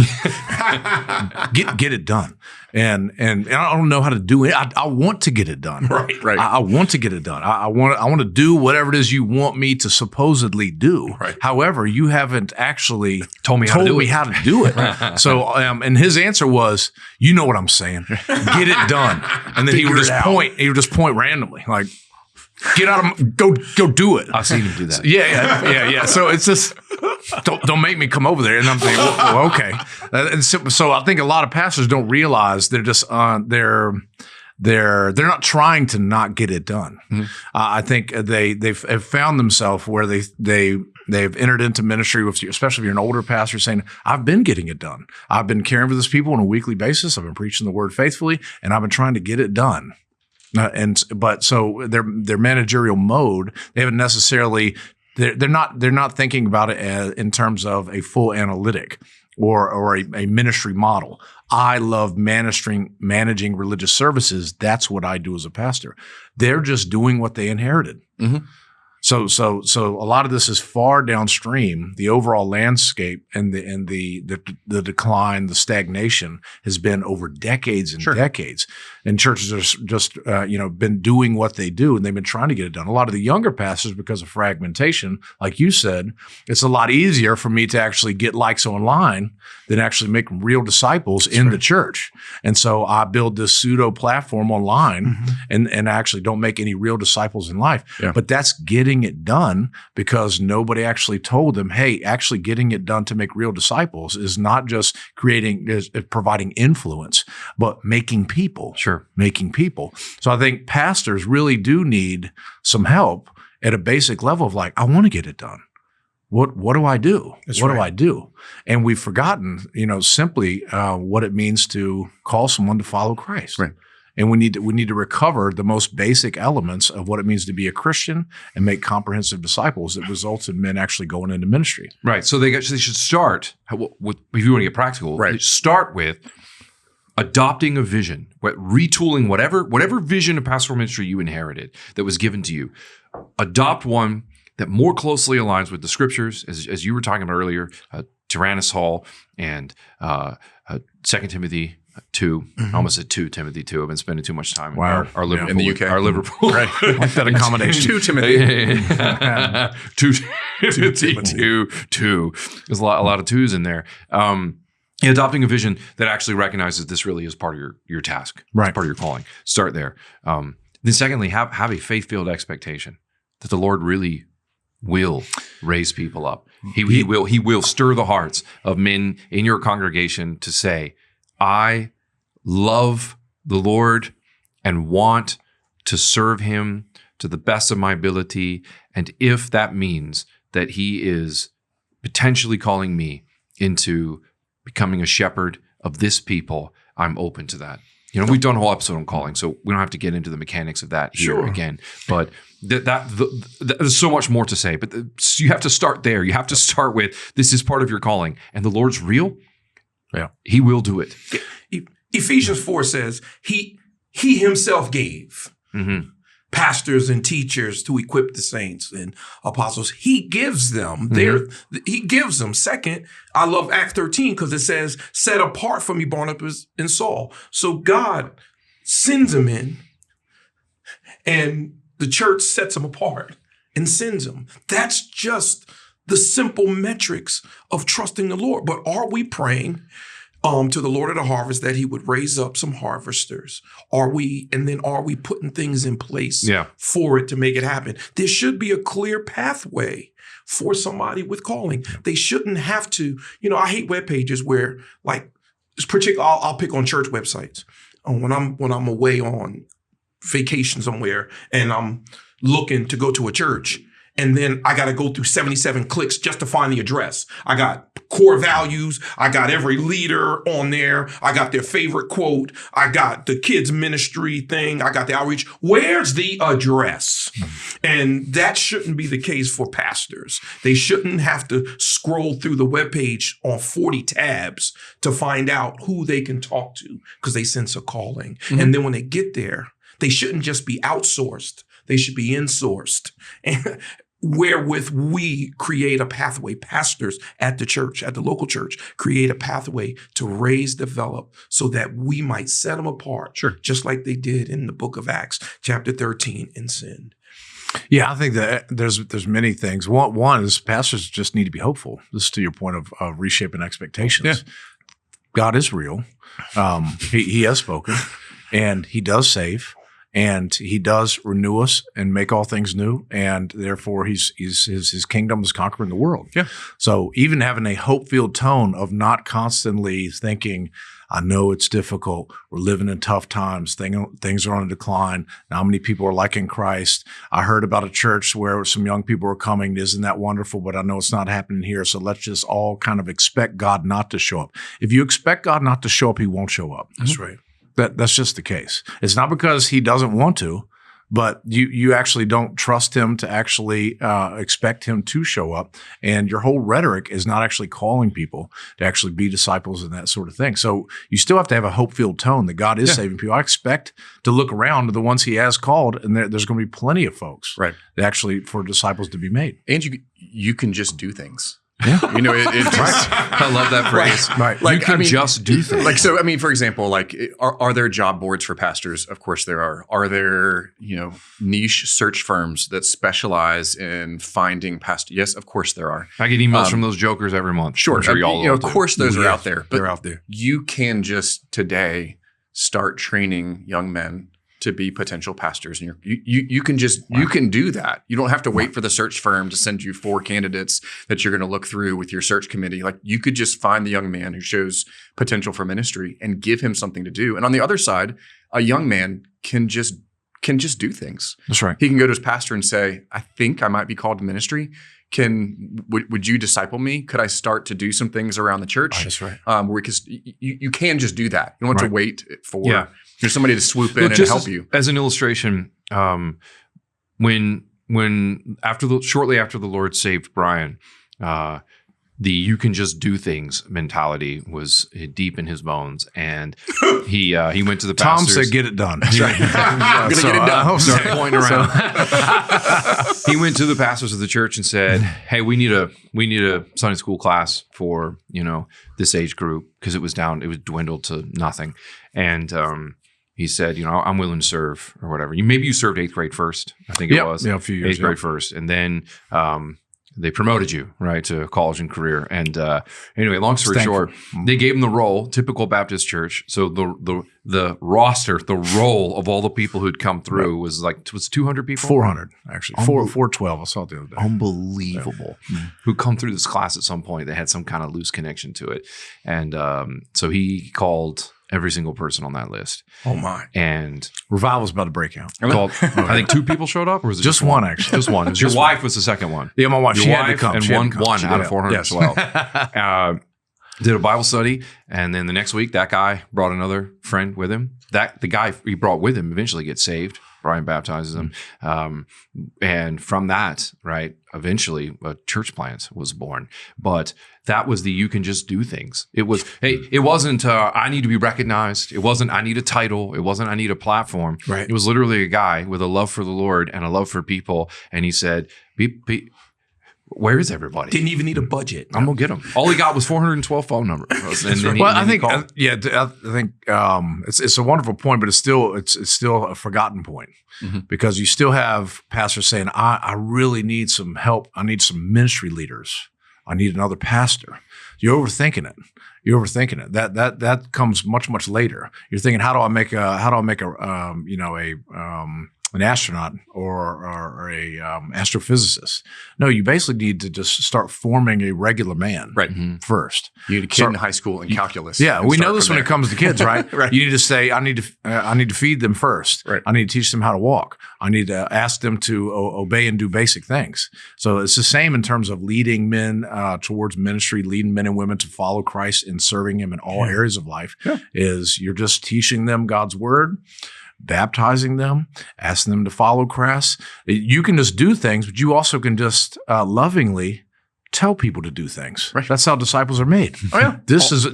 get it done. And I don't know how to do it. I want to get it done. Right. I want to get it done. I want to do whatever it is you want me to supposedly do. Right. However, you haven't actually told me how to do it. So, and his answer was, "You know what I'm saying. Get it done." And then he would just point randomly, like, "Get out of go do it." I've seen him do that. Yeah. So it's just don't make me come over there. And I'm thinking, well, okay. And so I think a lot of pastors don't realize they're just they're not trying to not get it done. Mm-hmm. I think they've found themselves where they've entered into ministry with you, especially if you're an older pastor, saying, "I've been getting it done. I've been caring for these people on a weekly basis. I've been preaching the word faithfully, and I've been trying to get it done." But so their managerial mode, they haven't necessarily, they're not thinking about it in terms of a full analytic or a ministry model. I love managing religious services. That's what I do as a pastor. They're just doing what they inherited. Mm-hmm. So a lot of this is far downstream. The overall landscape and the decline, the stagnation has been over decades and decades. And churches are just been doing what they do, and they've been trying to get it done. A lot of the younger pastors, because of fragmentation, like you said, it's a lot easier for me to actually get likes online than actually make real disciples in the church. And so I build this pseudo platform online and actually don't make any real disciples in life. Yeah. But that's getting it done because nobody actually told them, hey, actually getting it done to make real disciples is not just providing influence, but making people. Sure. Making people. So I think pastors really do need some help at a basic level of like, I want to get it done. What do I do? Do I do? And we've forgotten, simply what it means to call someone to follow Christ. Right. And we need to recover the most basic elements of what it means to be a Christian and make comprehensive disciples that results in men actually going into ministry. Right. So they should start with, if you want to get practical, Right. start with adopting a vision, retooling whatever vision of pastoral ministry you inherited that was given to you. Adopt one that more closely aligns with the scriptures, as you were talking about earlier, Tyrannus Hall and 2 Timothy 2. I almost said 2 Timothy 2. I've been spending too much time our Liverpool, in the UK. Our Liverpool. Right. Like that accommodation. 2 Timothy. 2 Timothy 2. There's a lot of twos in there. Adopting a vision that actually recognizes this really is part of your task. Right. It's part of your calling. Start there. Then secondly, have a faith-filled expectation that the Lord really will raise people up. He will stir the hearts of men in your congregation to say, I love the Lord and want to serve him to the best of my ability. And if that means that he is potentially calling me into becoming a shepherd of this people, I'm open to that. We've done a whole episode on calling, so we don't have to get into the mechanics of that here again. But there's so much more to say. But you have to start there. You have to start with, this is part of your calling, and the Lord's real. Yeah, he will do it. Ephesians 4 says he himself gave pastors and teachers to equip the saints and apostles. He gives them he gives them. Second, I love Acts 13 because it says, set apart from me Barnabas and Saul. So God sends them in and the church sets them apart and sends them. That's just the simple metrics of trusting the Lord. But are we praying to the Lord of the harvest that he would raise up some harvesters? Are we putting things in place for it to make it happen? There should be a clear pathway for somebody with calling. They shouldn't have to, I hate web pages where I'll pick on church websites. When I'm away on vacation somewhere and I'm looking to go to a church, and then I got to go through 77 clicks just to find the address. I got core values. I got every leader on there. I got their favorite quote. I got the kids ministry thing. I got the outreach. Where's the address? And that shouldn't be the case for pastors. They shouldn't have to scroll through the webpage on 40 tabs to find out who they can talk to because they sense a calling. And then when they get there, they shouldn't just be outsourced. They should be insourced, wherewith we create a pathway. Pastors at the church, at the local church, create a pathway to raise, develop, so that we might set them apart, just like they did in the book of Acts, chapter 13, and send. Yeah, I think that there's many things. One is pastors just need to be hopeful. This is to your point of reshaping expectations. Yeah. God is real. He has spoken, and he does save. And he does renew us and make all things new. And therefore, his kingdom is conquering the world. Yeah. So even having a hope-filled tone of not constantly thinking, I know it's difficult. We're living in tough times. Things are on a decline. Not many people are liking Christ. I heard about a church where some young people are coming. Isn't that wonderful? But I know it's not happening here. So let's just all kind of expect God not to show up. If you expect God not to show up, he won't show up. That's right. That's just the case. It's not because he doesn't want to, but you actually don't trust him to actually expect him to show up. And your whole rhetoric is not actually calling people to actually be disciples and that sort of thing. So you still have to have a hope-filled tone that God is saving people. I expect to look around to the ones he has called, and there's going to be plenty of folks that actually for disciples to be made. And you can just do things. Yeah. It just, I love that phrase. Right. You can just do things. For example, are there job boards for pastors? Of course there are. Are there, niche search firms that specialize in finding pastors? Yes, of course there are. I get emails from those jokers every month. Sure. I'm sure y'all of course those are out there. But they're out there. You can just today start training young men to be potential pastors. And you can just, you can do that. You don't have to wait for the search firm to send you 4 candidates that you're going to look through with your search committee. You could just find the young man who shows potential for ministry and give him something to do. And on the other side, a young man can just do things. That's right. He can go to his pastor and say, I think I might be called to ministry. would you disciple me? Could I start to do some things around the church? That's right. Because you can just do that. You don't have to wait for somebody to swoop in Look, and help you. As an illustration, shortly after the Lord saved Brian, the "you can just do things" mentality was deep in his bones, and he went to the Tom pastors. said, "Get it done." I'm gonna get it done. Start pointing around. He went to the pastors of the church and said, "Hey, we need a Sunday school class for this age group because it was dwindled to nothing." And he said, "I'm willing to serve or whatever. Maybe you served 8th grade first, I think it was. Yeah, a few years. 8th grade first, and then they promoted you right to college and career. And anyway, long story short, they gave him the role, typical Baptist church. So the roster, the roll of all the people who'd come through was 200 people, 400 actually, 412. I saw it the other day. Unbelievable, who come through this class at some point. They had some kind of loose connection to it, and so he called every single person on that list. Oh my! And revival's about to break out. I think 2 people showed up, or was it Just one actually? Just one. Your wife was the second one. Yeah, my wife. Your She wife had to come. and She had to come. one She out did. of 412. Did a Bible study, and then the next week that guy brought another friend with him. The guy he brought with him eventually gets saved. Brian baptizes him, and from that, right, eventually a church plant was born. But that was the "you can just do things." It was, hey, it wasn't I need to be recognized. It wasn't I need a title. It wasn't I need a platform. Right. It was literally a guy with a love for the Lord and a love for people, and he said, "Where is everybody?" Didn't even need a budget. I'm gonna get them. All he got was 412 phone numbers. And then I think it's a wonderful point, but it's still a forgotten point because you still have pastors saying, "I really need some help. I need some ministry leaders. I need another pastor." You're overthinking it. That comes much later. You're thinking, how do I make an astronaut or a astrophysicist? No, you basically need to just start forming a regular man first. You need a kid in high school in calculus. Yeah, we know this when it comes to kids, right? Right. You need to say, I need to feed them first. Right. I need to teach them how to walk. I need to ask them to obey and do basic things. So it's the same in terms of leading men towards ministry, leading men and women to follow Christ and serving Him in all areas of life. Yeah. Is you're just teaching them God's word, baptizing them, asking them to follow Christ. You can just do things, but you also can just lovingly tell people to do things. Right. That's how disciples are made. Oh yeah. This is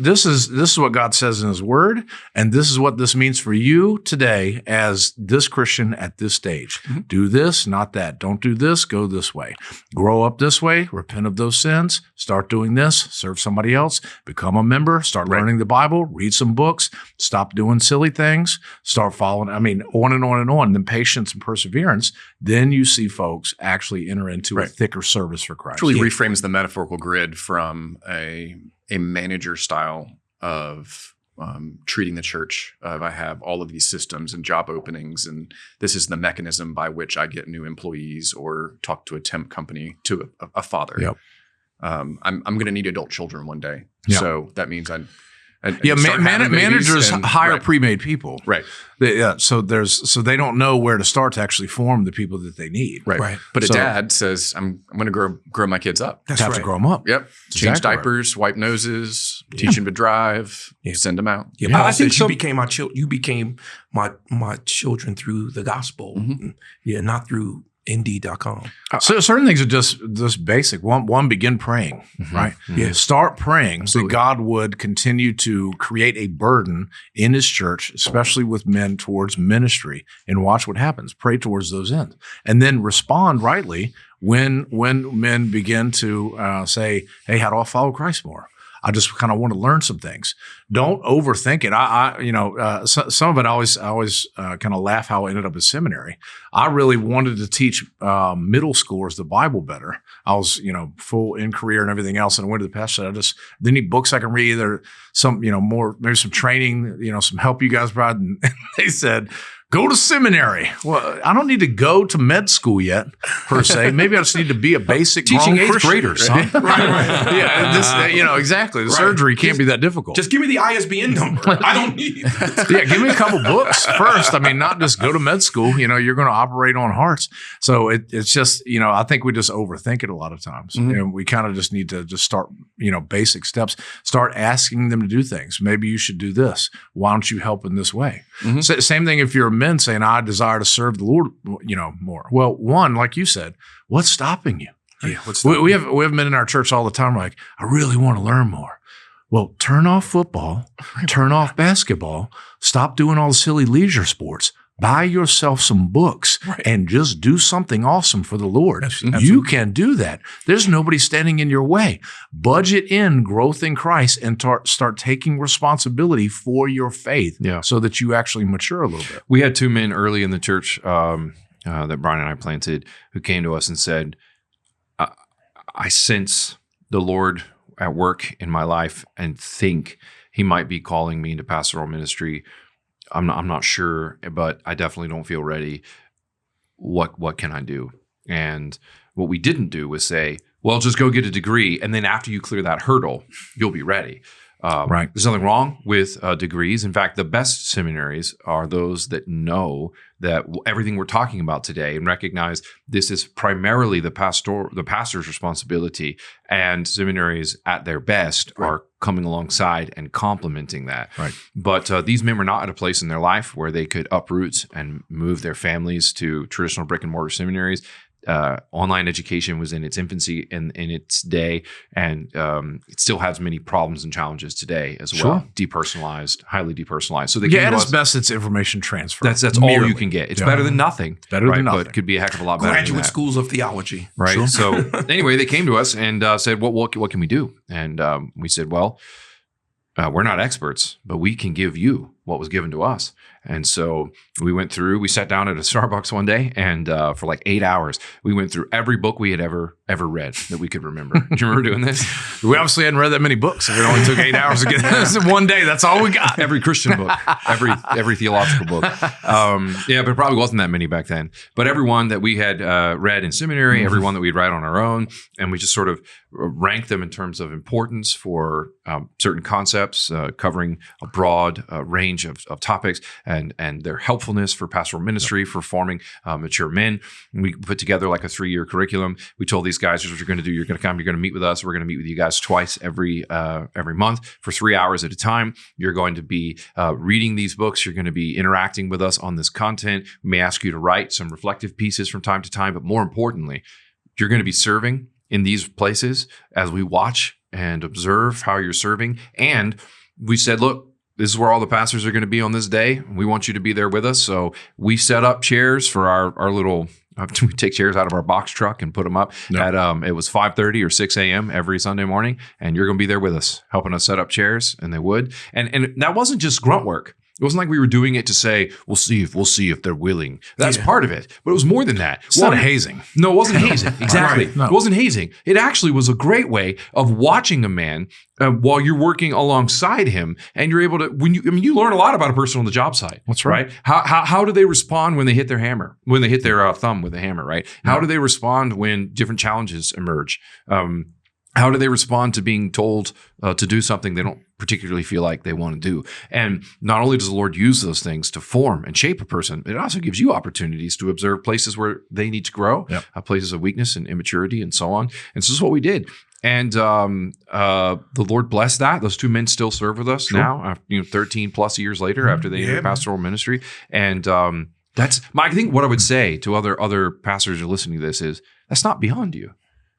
what God says in His Word, and this is what this means for you today as this Christian at this stage. Mm-hmm. Do this, not that. Don't do this. Go this way. Grow up this way. Repent of those sins. Start doing this. Serve somebody else. Become a member. Start learning the Bible. Read some books. Stop doing silly things. Start following. I mean, on and on and on. Then patience and perseverance. Then you see folks actually enter into a thicker service for Christ. It really reframes the metaphorical grid from a manager style of treating the church. I have all of these systems and job openings, and this is the mechanism by which I get new employees or talk to a temp company to a father. Yep. I'm going to need adult children one day, so that means managers hire pre-made people. Right. So they don't know where to start to actually form the people that they need. Right. But a dad says, I'm going to grow my kids up. That's have to grow them up. Yep. Change diapers, wipe noses, teach them to drive, send them out. Yeah, Paul says you became my you became my children through the gospel. Mm-hmm. Yeah, not through Indeed.com. So certain things are just basic. One, begin praying, right? Mm-hmm. Yeah. Start praying that God would continue to create a burden in His church, especially with men towards ministry, and watch what happens. Pray towards those ends. And then respond rightly when men begin to say, hey, how do I follow Christ more? I just kind of want to learn some things. Don't overthink it. Some of it I always kind of laugh how I ended up at seminary. I really wanted to teach middle schoolers the Bible better. I was, full in career and everything else. And I went to the pastor. They need books I can read or some, more, maybe some training, some help you guys provide. And they said, go to seminary. Well, I don't need to go to med school yet, per se. Maybe I just need to be a basic Teaching grown 8th Christian. graders, son. Right. Yeah, exactly. The surgery can't be that difficult. Just give me the ISBN number. I don't need Yeah, give me a couple books first. I mean, not just go to med school. You're going to operate on hearts. So it's just, I think we just overthink it a lot of times. We kind of just need to just start, basic steps. Start asking them to do things. Maybe you should do this. Why don't you help in this way? Same thing if you're a man saying, I desire to serve the Lord, more. Well, one, like you said, what's stopping you? Yeah, We have men in our church all the time like, I really want to learn more. Well, turn off football, turn off basketball, stop doing all the silly leisure sports. Buy yourself some books and just do something awesome for the Lord. Absolutely. You can do that. There's nobody standing in your way. Budget in growth in Christ and start taking responsibility for your faith so that you actually mature a little bit. We had 2 men early in the church that Brian and I planted who came to us and said, I sense the Lord at work in my life and think he might be calling me into pastoral ministry. I'm not sure, but I definitely don't feel ready. What can I do? And what we didn't do was say, well, just go get a degree. And then after you clear that hurdle, you'll be ready. Right. There's nothing wrong with degrees. In fact, the best seminaries are those that know that everything we're talking about today and recognize this is primarily the pastor's responsibility, and seminaries at their best are coming alongside and complementing that. Right. But these men were not at a place in their life where they could uproot and move their families to traditional brick and mortar seminaries. Online education was in its infancy in its day, and it still has many problems and challenges today as well. Depersonalized, highly depersonalized. So they came at to its us. best, it's information transfer. That's all you can get. It's better than nothing. Better than nothing. But could be a heck of a lot better than graduate that. schools of theology. Right. Sure. So anyway, they came to us and said, what can we do? And we said, well, we're not experts, but we can give you what was given to us. And so we sat down at a Starbucks one day, and for like 8 hours, we went through every book we had ever read that we could remember. Do you remember doing this? We obviously hadn't read that many books. It only took 8 hours to get this in one day. That's all we got. Every Christian book, every theological book. But it probably wasn't that many back then. But every one that we had read in seminary, every one that we'd read on our own, and we just sort of ranked them in terms of importance for certain concepts, covering a broad range of topics, and their helpfulness for pastoral ministry, for forming mature men. And we put together like a 3-year curriculum. We told these guys, here's what you're going to do. You're going to come. You're going to meet with us. We're going to meet with you guys twice every month for 3 hours at a time. You're going to be reading these books. You're going to be interacting with us on this content. We may ask you to write some reflective pieces from time to time, but more importantly, you're going to be serving in these places as we watch and observe how you're serving. And we said, look, this is where all the pastors are going to be on this day. We want you to be there with us. So we set up chairs for our little, we take chairs out of our box truck and put them up at, it was 5:30 or 6 a.m. every Sunday morning. And you're going to be there with us, helping us set up chairs. And they would. And that wasn't just grunt work. It wasn't like we were doing it to say, we'll see if they're willing. That's part of it. But it was more than that. It's not hazing. No, it wasn't hazing. Exactly. Right. No. It wasn't hazing. It actually was a great way of watching a man while you're working alongside him, and you're able to, you learn a lot about a person on the job site. That's right. How do they respond when they hit their hammer, when they hit their thumb with a hammer, right? How do they respond when different challenges emerge? How do they respond to being told to do something they don't particularly feel like they want to do? And not only does the Lord use those things to form and shape a person, it also gives you opportunities to observe places where they need to grow, places of weakness and immaturity and so on. And so this is what we did. And the Lord blessed that. Those 2 men still serve with us now, 13 plus years later after they entered pastoral ministry. And that's, I think what I would say to other pastors who are listening to this is, that's not beyond you.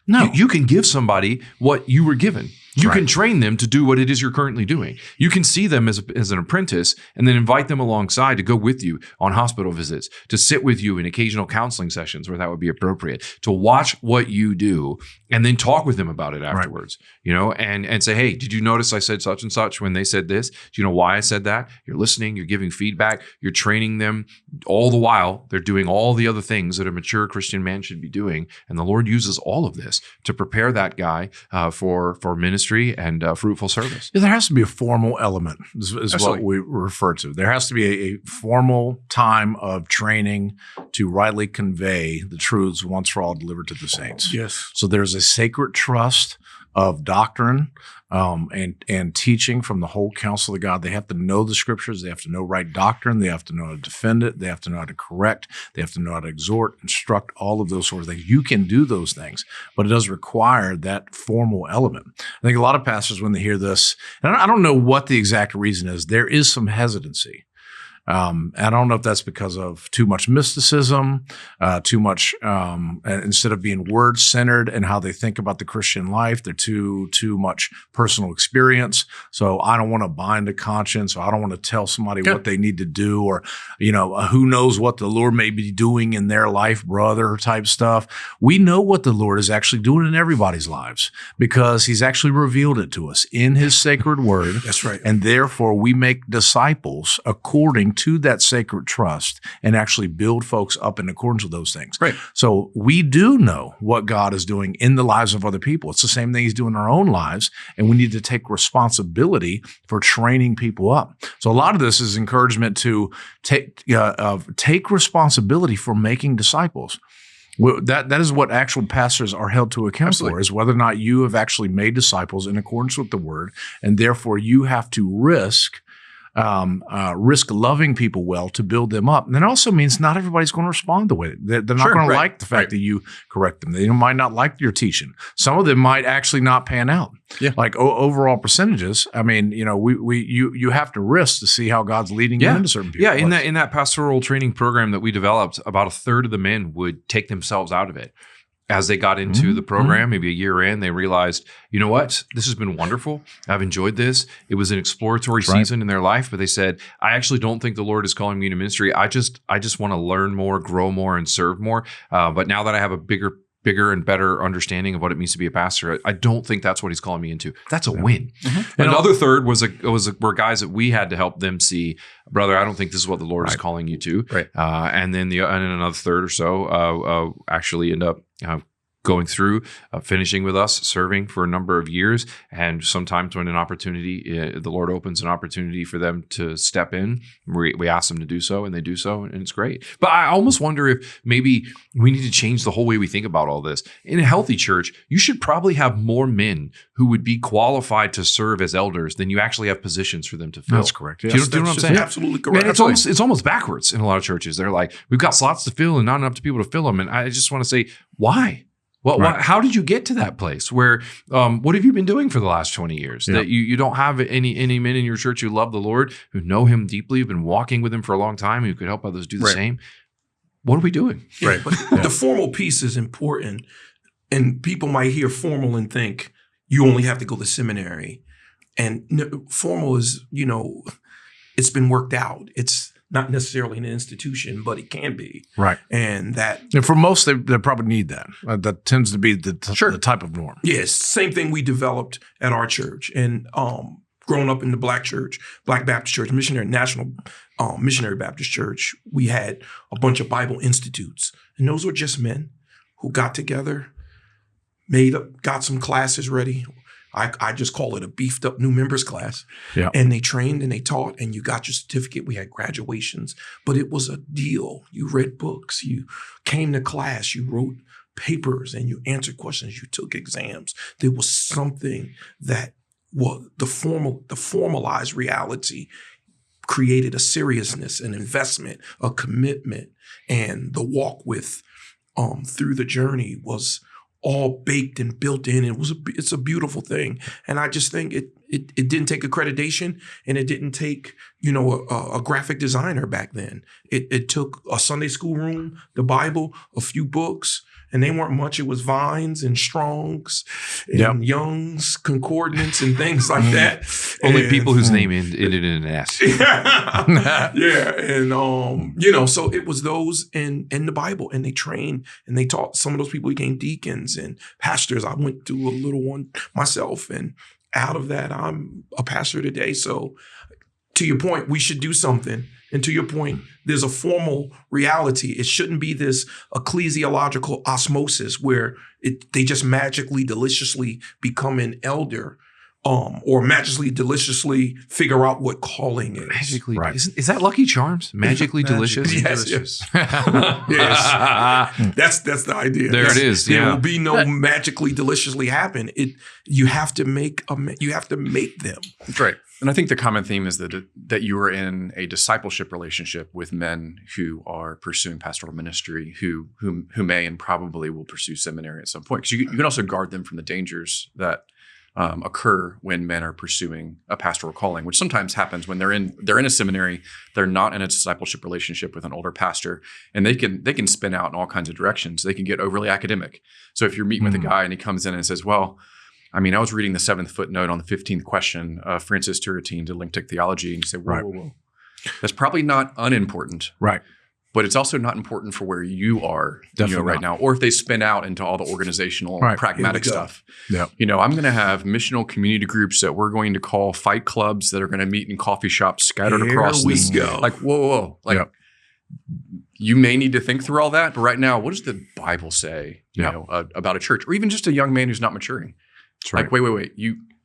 No. You can give somebody what you were given. You can train them to do what it is you're currently doing. You can see them as an apprentice and then invite them alongside to go with you on hospital visits, to sit with you in occasional counseling sessions where that would be appropriate, to watch what you do and then talk with them about it afterwards, and say, hey, did you notice I said such and such when they said this? Do you know why I said that? You're listening, you're giving feedback, you're training them. All the while, they're doing all the other things that a mature Christian man should be doing. And the Lord uses all of this to prepare that guy for ministry ministry and fruitful service. Yeah, there has to be a formal element, is what Absolutely. we refer to. There has to be a formal time of training to rightly convey the truths once for all delivered to the saints. Yes. So there's a sacred trust of doctrine and teaching from the whole counsel of God. They have to know the scriptures. They have to know right doctrine. They have to know how to defend it. They have to know how to correct. They have to know how to exhort, instruct, all of those sorts of things. You can do those things, but it does require that formal element. I think a lot of pastors, when they hear this, and I don't know what the exact reason is, there is some hesitancy. And I don't know if that's because of too much mysticism, too much, instead of being word-centered and how they think about the Christian life, they're too much personal experience. So I don't want to bind a conscience, or I don't want to tell somebody what they need to do, or, who knows what the Lord may be doing in their life, brother, type stuff. We know what the Lord is actually doing in everybody's lives because he's actually revealed it to us in his sacred word. That's right. And therefore we make disciples according to that sacred trust and actually build folks up in accordance with those things. Right. So we do know what God is doing in the lives of other people. It's the same thing he's doing in our own lives. And we need to take responsibility for training people up. So a lot of this is encouragement to take responsibility for making disciples. That is what actual pastors are held to account for, is whether or not you have actually made disciples in accordance with the word, and therefore you have to risk loving people well to build them up. And that also means not everybody's going to respond the way they're not going to like the fact that you correct them. They might not like your teaching. Some of them might actually not pan out. Yeah. Like overall percentages. I mean, you have to risk to see how God's leading you into certain people. Yeah, in that pastoral training program that we developed, about a third of the men would take themselves out of it. As they got into the program, maybe a year in, they realized, you know what? This has been wonderful. I've enjoyed this. It was an exploratory season in their life, but they said, I actually don't think the Lord is calling me into ministry. I just want to learn more, grow more, and serve more. But now that I have a bigger and better understanding of what it means to be a pastor, I don't think that's what he's calling me into. That's a win. And another third were guys that we had to help them see, brother, I don't think this is what the Lord is calling you to. Right. And then another third or so actually end up going through, finishing with us, serving for a number of years. And sometimes when an opportunity, the Lord opens an opportunity for them to step in, we ask them to do so, and they do so, and it's great. But I almost wonder if maybe we need to change the whole way we think about all this. In a healthy church, you should probably have more men who would be qualified to serve as elders than you actually have positions for them to fill. That's correct. Yes. Do you know what I'm saying? Absolutely correct. Man, it's almost backwards in a lot of churches. They're like, we've got slots to fill and not enough people to fill them. And I just want to say, why? Well, how did you get to that place where, what have you been doing for the last 20 years? That you don't have any men in your church who love the Lord, who know him deeply, who've been walking with him for a long time, who could help others do the same? What are we doing? Yeah, but the formal piece is important. And people might hear formal and think you only have to go to seminary. And formal is, it's been worked out. It's not necessarily an institution, but it can be. Right. And for most, they probably need that. That tends to be the type of norm. Yes. Same thing we developed at our church. And growing up in the Black Baptist Church, National Missionary Baptist Church, we had a bunch of Bible institutes. And those were just men who got together, got some classes ready. I just call it a beefed up new members class. Yeah. And they trained and they taught, and you got your certificate. We had graduations, but it was a deal. You read books, you came to class, you wrote papers, and you answered questions, you took exams. There was something that the formalized reality created a seriousness, an investment, a commitment, and the walk with through the journey was all baked and built in. It's a beautiful thing. And I just think it didn't take accreditation, and it didn't take, a graphic designer back then. It took a Sunday school room, the Bible, a few books, and they weren't much. It was Vines and Strongs and Young's Concordance and things like that. Only people whose name ended in an S. Yeah. And, so it was those in the Bible, and they trained and they taught. Some of those people became deacons and pastors. I went through a little one myself, and out of that, I'm a pastor today. So to your point, we should do something. And to your point, there's a formal reality. It shouldn't be this ecclesiological osmosis where they just magically, deliciously become an elder. or magically, deliciously figure out what calling is. Magically, Right. is that Lucky Charms? Magically delicious. Yes, yes. Yes. That's the idea. There it is, There yeah. will be no magically deliciously happen. You have to make them. That's right. And I think the common theme is that you are in a discipleship relationship with men who are pursuing pastoral ministry, who may and probably will pursue seminary at some point. Because you can also guard them from the dangers that occur when men are pursuing a pastoral calling, which sometimes happens when they're in a seminary, they're not in a discipleship relationship with an older pastor, and they can spin out in all kinds of directions. They can get overly academic. So if you're meeting with a guy and he comes in and says, "Well, I mean, I was reading the 7th footnote on the 15th question of Francis Turretin to Linctic Theology," and you say, "Whoa. That's probably not unimportant, Right. but it's also not important for where you are Definitely right now." Or if they spin out into all the organizational, pragmatic Here we go. stuff. Yeah. I'm going to have missional community groups that we're going to call fight clubs that are going to meet in coffee shops scattered across we this. go. Like, whoa. Like, you may need to think through all that, but right now, what does the Bible say, about a church, or even just a young man who's not maturing? That's right. Like, wait.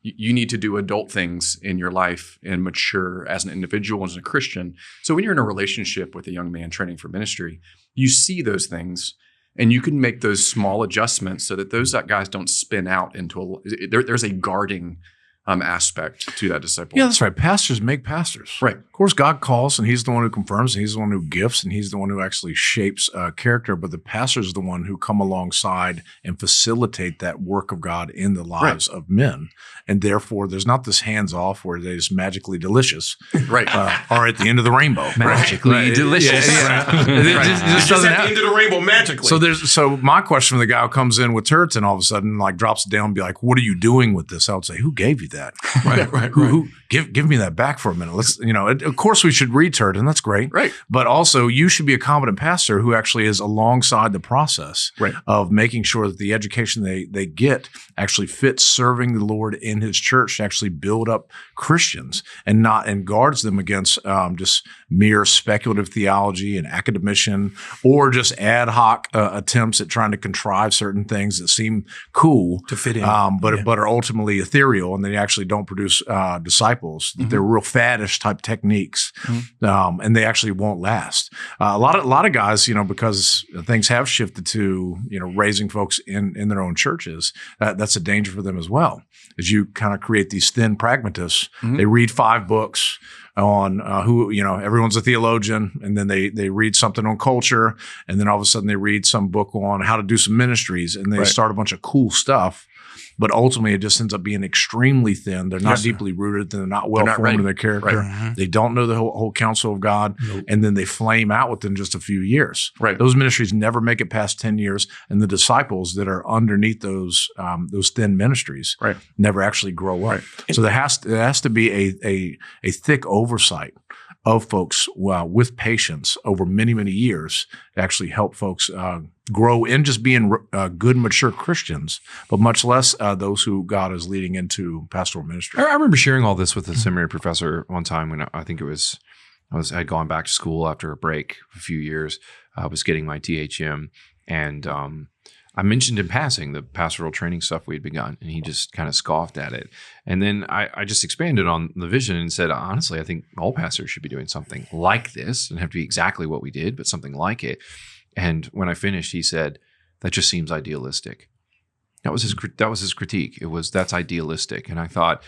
You need to do adult things in your life and mature as an individual and as a Christian. So when you're in a relationship with a young man training for ministry, you see those things and you can make those small adjustments so that those guys don't spin out into there's a guarding aspect to that disciple. Yeah, that's right. Pastors make pastors. Right. Of course, God calls, and He's the one who confirms, and He's the one who gifts, and He's the one who actually shapes character. But the pastor is the one who come alongside and facilitate that work of God in the lives of men. And therefore, there's not this hands off where they're just magically delicious, Right. Or at the end of the rainbow. Magically delicious. It just doesn't at the happen. end of the rainbow magically. So my question from the guy who comes in with Turretin all of a sudden, like, drops it down and be like, "What are you doing with this?" I would say, "Who gave you that?" right. Who give me that back for a minute. Let's, of course we should read Turretin. That's great. Right. But also you should be a competent pastor who actually is alongside the process of making sure that the education they get actually fits serving the Lord in His church to actually build up Christians and guards them against just mere speculative theology and academician or just ad hoc attempts at trying to contrive certain things that seem cool To fit in. but are ultimately ethereal, and they actually don't produce disciples. They're real faddish type techniques, and they actually won't last. A lot of guys, because things have shifted to raising folks in their own churches. That's a danger for them as well. As you kind of create these thin pragmatists, they read 5 books on who everyone's a theologian, and then they read something on culture, and then all of a sudden they read some book on how to do some ministries, and they start a bunch of cool stuff. But ultimately, it just ends up being extremely thin. They're not deeply rooted. They're not well formed in their character. Right. They don't know the whole counsel of God, and then they flame out within just a few years. Right. Those ministries never make it past 10 years, and the disciples that are underneath those thin ministries never actually grow up. So there has to be a thick oversight of folks with patience over many, many years to actually help folks grow in just being good, mature Christians, but much less those who God is leading into pastoral ministry. I remember sharing all this with a seminary professor one time when I think it was I had gone back to school after a break a few years. I was getting my THM, and I mentioned in passing the pastoral training stuff we had begun, and he just kind of scoffed at it. And then I just expanded on the vision and said, honestly, I think all pastors should be doing something like this. It doesn't have to be exactly what we did, but something like it. And when I finished, he said, "That just seems idealistic." That was his critique. That's idealistic. And I thought,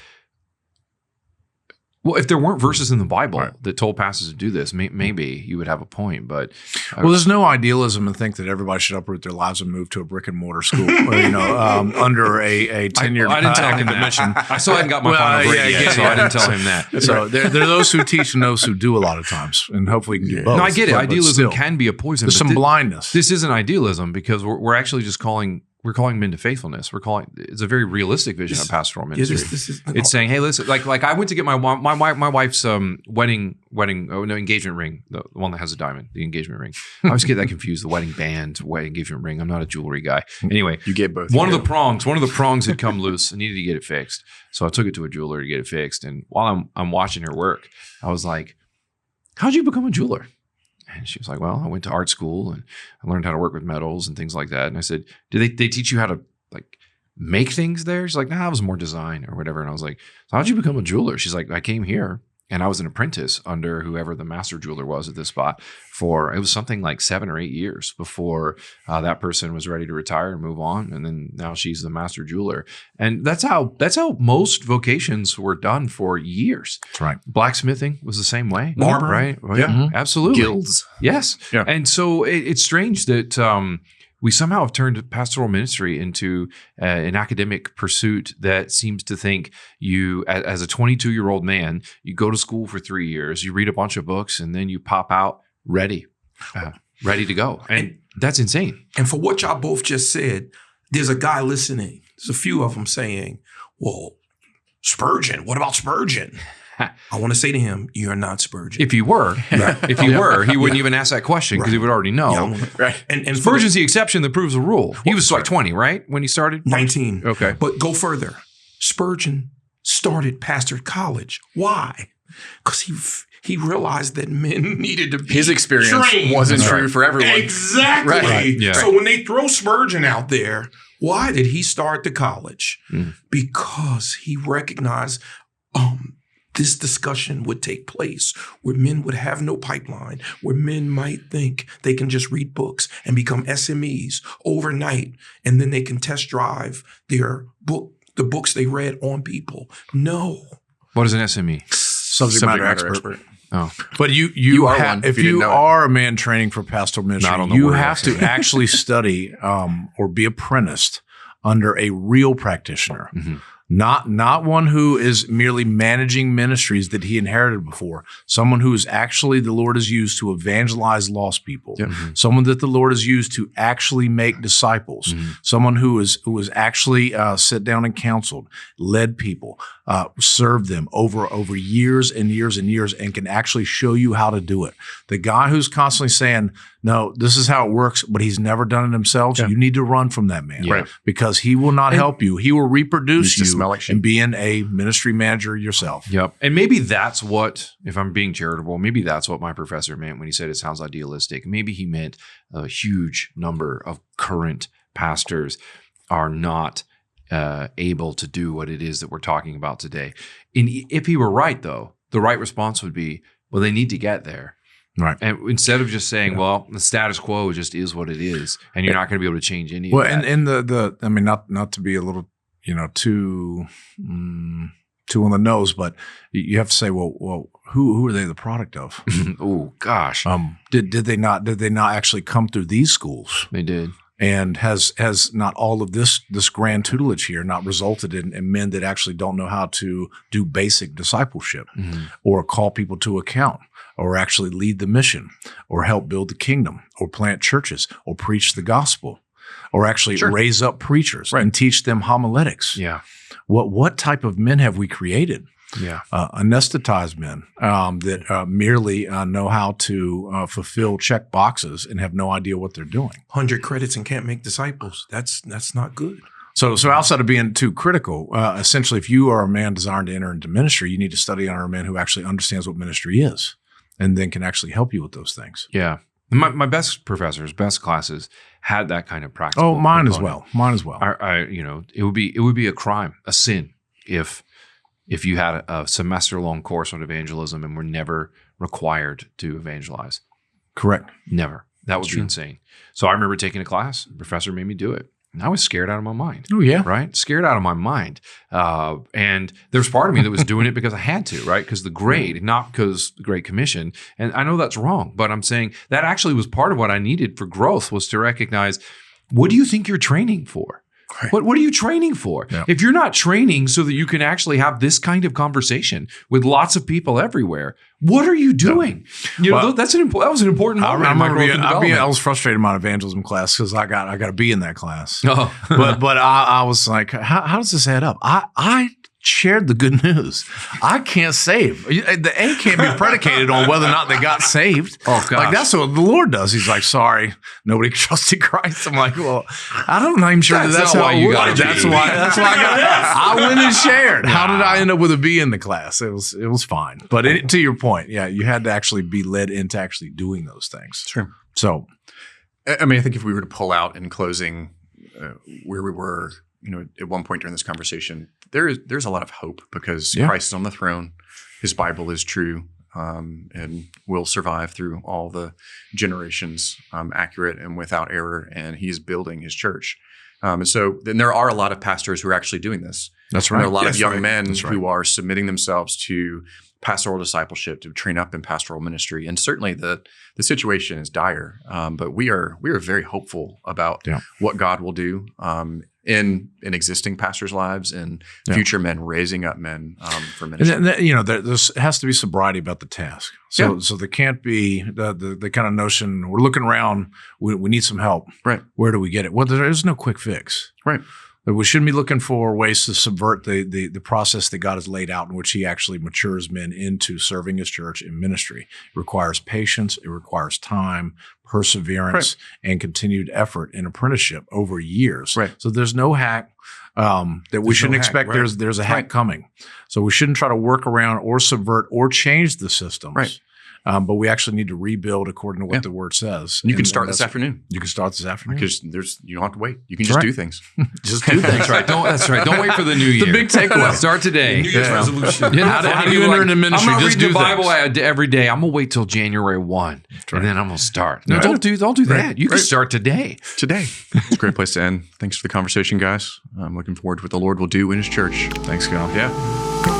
well, if there weren't verses in the Bible that told pastors to do this, maybe you would have a point. But there's no idealism and think that everybody should uproot their lives and move to a brick and mortar school, under a tenured I didn't tell him that. mission. I still hadn't got my final grade yet, so I didn't tell him that. So there are those who teach and those who do a lot of times, and hopefully you can do both. No, I get it. But Idealism still, can be a poison. there's but some blindness. This isn't idealism because we're actually just calling men to faithfulness. It's a very realistic vision of pastoral ministry. It's saying, hey, listen, like I went to get my wife's engagement ring, the one that has a diamond, the engagement ring. I always get that confused. The wedding band, wedding engagement ring. I'm not a jewelry guy. Anyway, You get both. One of the prongs had come loose. I needed to get it fixed, so I took it to a jeweler to get it fixed. And while I'm watching her work, I was like, "How'd you become a jeweler?" And she was like, "Well, I went to art school and I learned how to work with metals and things like that." And I said, "Did they teach you how to like make things there? She's like, nah, I was more design or whatever. And I was like, so how'd you become a jeweler? She's like, I came here and I was an apprentice under whoever the master jeweler was at this spot it was something like 7 or 8 years before that person was ready to retire and move on. And then now she's the master jeweler. And that's how most vocations were done for years. That's right. Blacksmithing was the same way. Barber. Right? Well, yeah, absolutely. Guilds. Yes. Yeah. And so it's strange that we somehow have turned pastoral ministry into an academic pursuit that seems to think you, as a 22-year-old man, you go to school for 3 years, you read a bunch of books, and then you pop out ready to go. And that's insane. And for what y'all both just said, there's a guy listening. There's a few of them saying, well, Spurgeon, what about Spurgeon? I want to say to him, you're not Spurgeon. If you were, he wouldn't even ask that question because he would already know. Yeah, Right. And Spurgeon's the exception that proves the rule. He was like 20, right? When he started? 19. Okay. But go further. Spurgeon started Pastorate College. Why? Because he realized that men needed to be His experience trained. wasn't true for everyone. Exactly. Right. Yeah. So when they throw Spurgeon out there, why did he start the college? Because he recognized this discussion would take place where men would have no pipeline, where men might think they can just read books and become SMEs overnight, and then they can test drive the books they read on people. No. What is an SME? Subject matter expert. Oh, But you are ha- one, if if you you didn't know it. are a man training for pastoral ministry, Not on the you word have to SME. actually study or be apprenticed under a real practitioner. Mhm. Not one who is merely managing ministries that he inherited before. Someone who is actually the Lord has used to evangelize lost people. Yep. Someone that the Lord has used to actually make disciples. Someone who was actually sit down and counseled, led people, served them over years and years and years, and can actually show you how to do it. The guy who's constantly saying, no, this is how it works, but he's never done it himself. Yeah. You need to run from that man, Right. because he will not help you. He will reproduce Used to you smell like sheep. in being a ministry manager yourself. Yep. And maybe that's what, if I'm being charitable, maybe that's what my professor meant when he said it sounds idealistic. Maybe he meant a huge number of current pastors are not able to do what it is that we're talking about today. And if he were right, though, the right response would be, well, they need to get there. Right. And instead of just saying, well, the status quo just is what it is, and you're not going to be able to change any Well, of that. and the I mean, not to be a little, too on the nose, but you have to say, well, who are they the product of? Oh, gosh. Did they not actually come through these schools? They did. And has not all of this grand tutelage here not resulted in men that actually don't know how to do basic discipleship or call people to account or actually lead the mission or help build the kingdom or plant churches or preach the gospel or actually raise up preachers and teach them homiletics? Yeah. What type of men have we created? Yeah. Anesthetized men that merely know how to fulfill check boxes and have no idea what they're doing. 100 credits and can't make disciples. That's not good. So outside of being too critical, essentially, if you are a man desiring to enter into ministry, you need to study under a man who actually understands what ministry is and then can actually help you with those things. Yeah. My best professors, best classes had that kind of practical. Oh, mine as component. well. Mine as well. It would be a crime, a sin if you had a semester-long course on evangelism and were never required to evangelize. Correct. Never. That would be insane. So I remember taking a class. The professor made me do it. And I was scared out of my mind. Oh, yeah. Right? Scared out of my mind. And there's part of me that was doing it because I had to, right? Because the grade, not because the Great Commission. And I know that's wrong, but I'm saying that actually was part of what I needed for growth, was to recognize, what do you think you're training for? Right. What are you training for? Yeah. If you're not training so that you can actually have this kind of conversation with lots of people everywhere, what are you doing? Well, that was an important I moment in my growth and I development. was frustrated in my evangelism class because I got to be in that class. Oh. but I was like, how does this add up? I shared the good news. I can't save. The A can't be predicated on whether or not they got saved. Oh, gosh. Like, that's what the Lord does. He's like, sorry, nobody trusted Christ. I'm like, well, I'm not even sure that's not how why it you works. got a That's B. why I went and shared. How did I end up with a B in the class? It was fine. But to your point, yeah, you had to actually be led into actually doing those things. Sure. So, I mean, I think if we were to pull out in closing where we were at one point during this conversation, there's a lot of hope because Yeah. Christ is on the throne. His Bible is true and will survive through all the generations, accurate and without error. And he's building his church. And so then there are a lot of pastors who are actually doing this. That's And right. there are a lot of That's young right. men That's right. who are submitting themselves to pastoral discipleship, to train up in pastoral ministry. And certainly the situation is dire, but we are very hopeful about Yeah. what God will do in existing pastors' lives and Yeah. future men raising up men for And ministry. then, there has to be sobriety about the task. So there can't be the kind of notion we're looking around. We need some help. Right. Where do we get it? Well, there is no quick fix. Right. We shouldn't be looking for ways to subvert the process that God has laid out in which he actually matures men into serving his church in ministry. It requires patience. It requires time, perseverance, and continued effort in apprenticeship over years. Right. So there's no hack that we There's shouldn't no hack, expect. right. There's a hack coming. So we shouldn't try to work around or subvert or change the systems. Right. But we actually need to rebuild according to what the word says. You can And start this that's- afternoon You can start this afternoon. because you don't have to wait. You can That's just right. do things. Just do things. That's right. Don't wait for the new year. big takeaway. Start today. New Year's resolution. You know, How do you people enter into ministry? I'm not Just reading the do Bible things. every day. I'm gonna wait till January 1, right. and then I'm gonna start. No, Right. don't do that. You can Right. start today. Today. It's a great place to end. Thanks for the conversation, guys. I'm looking forward to what the Lord will do in his church. Thanks, God. Yeah.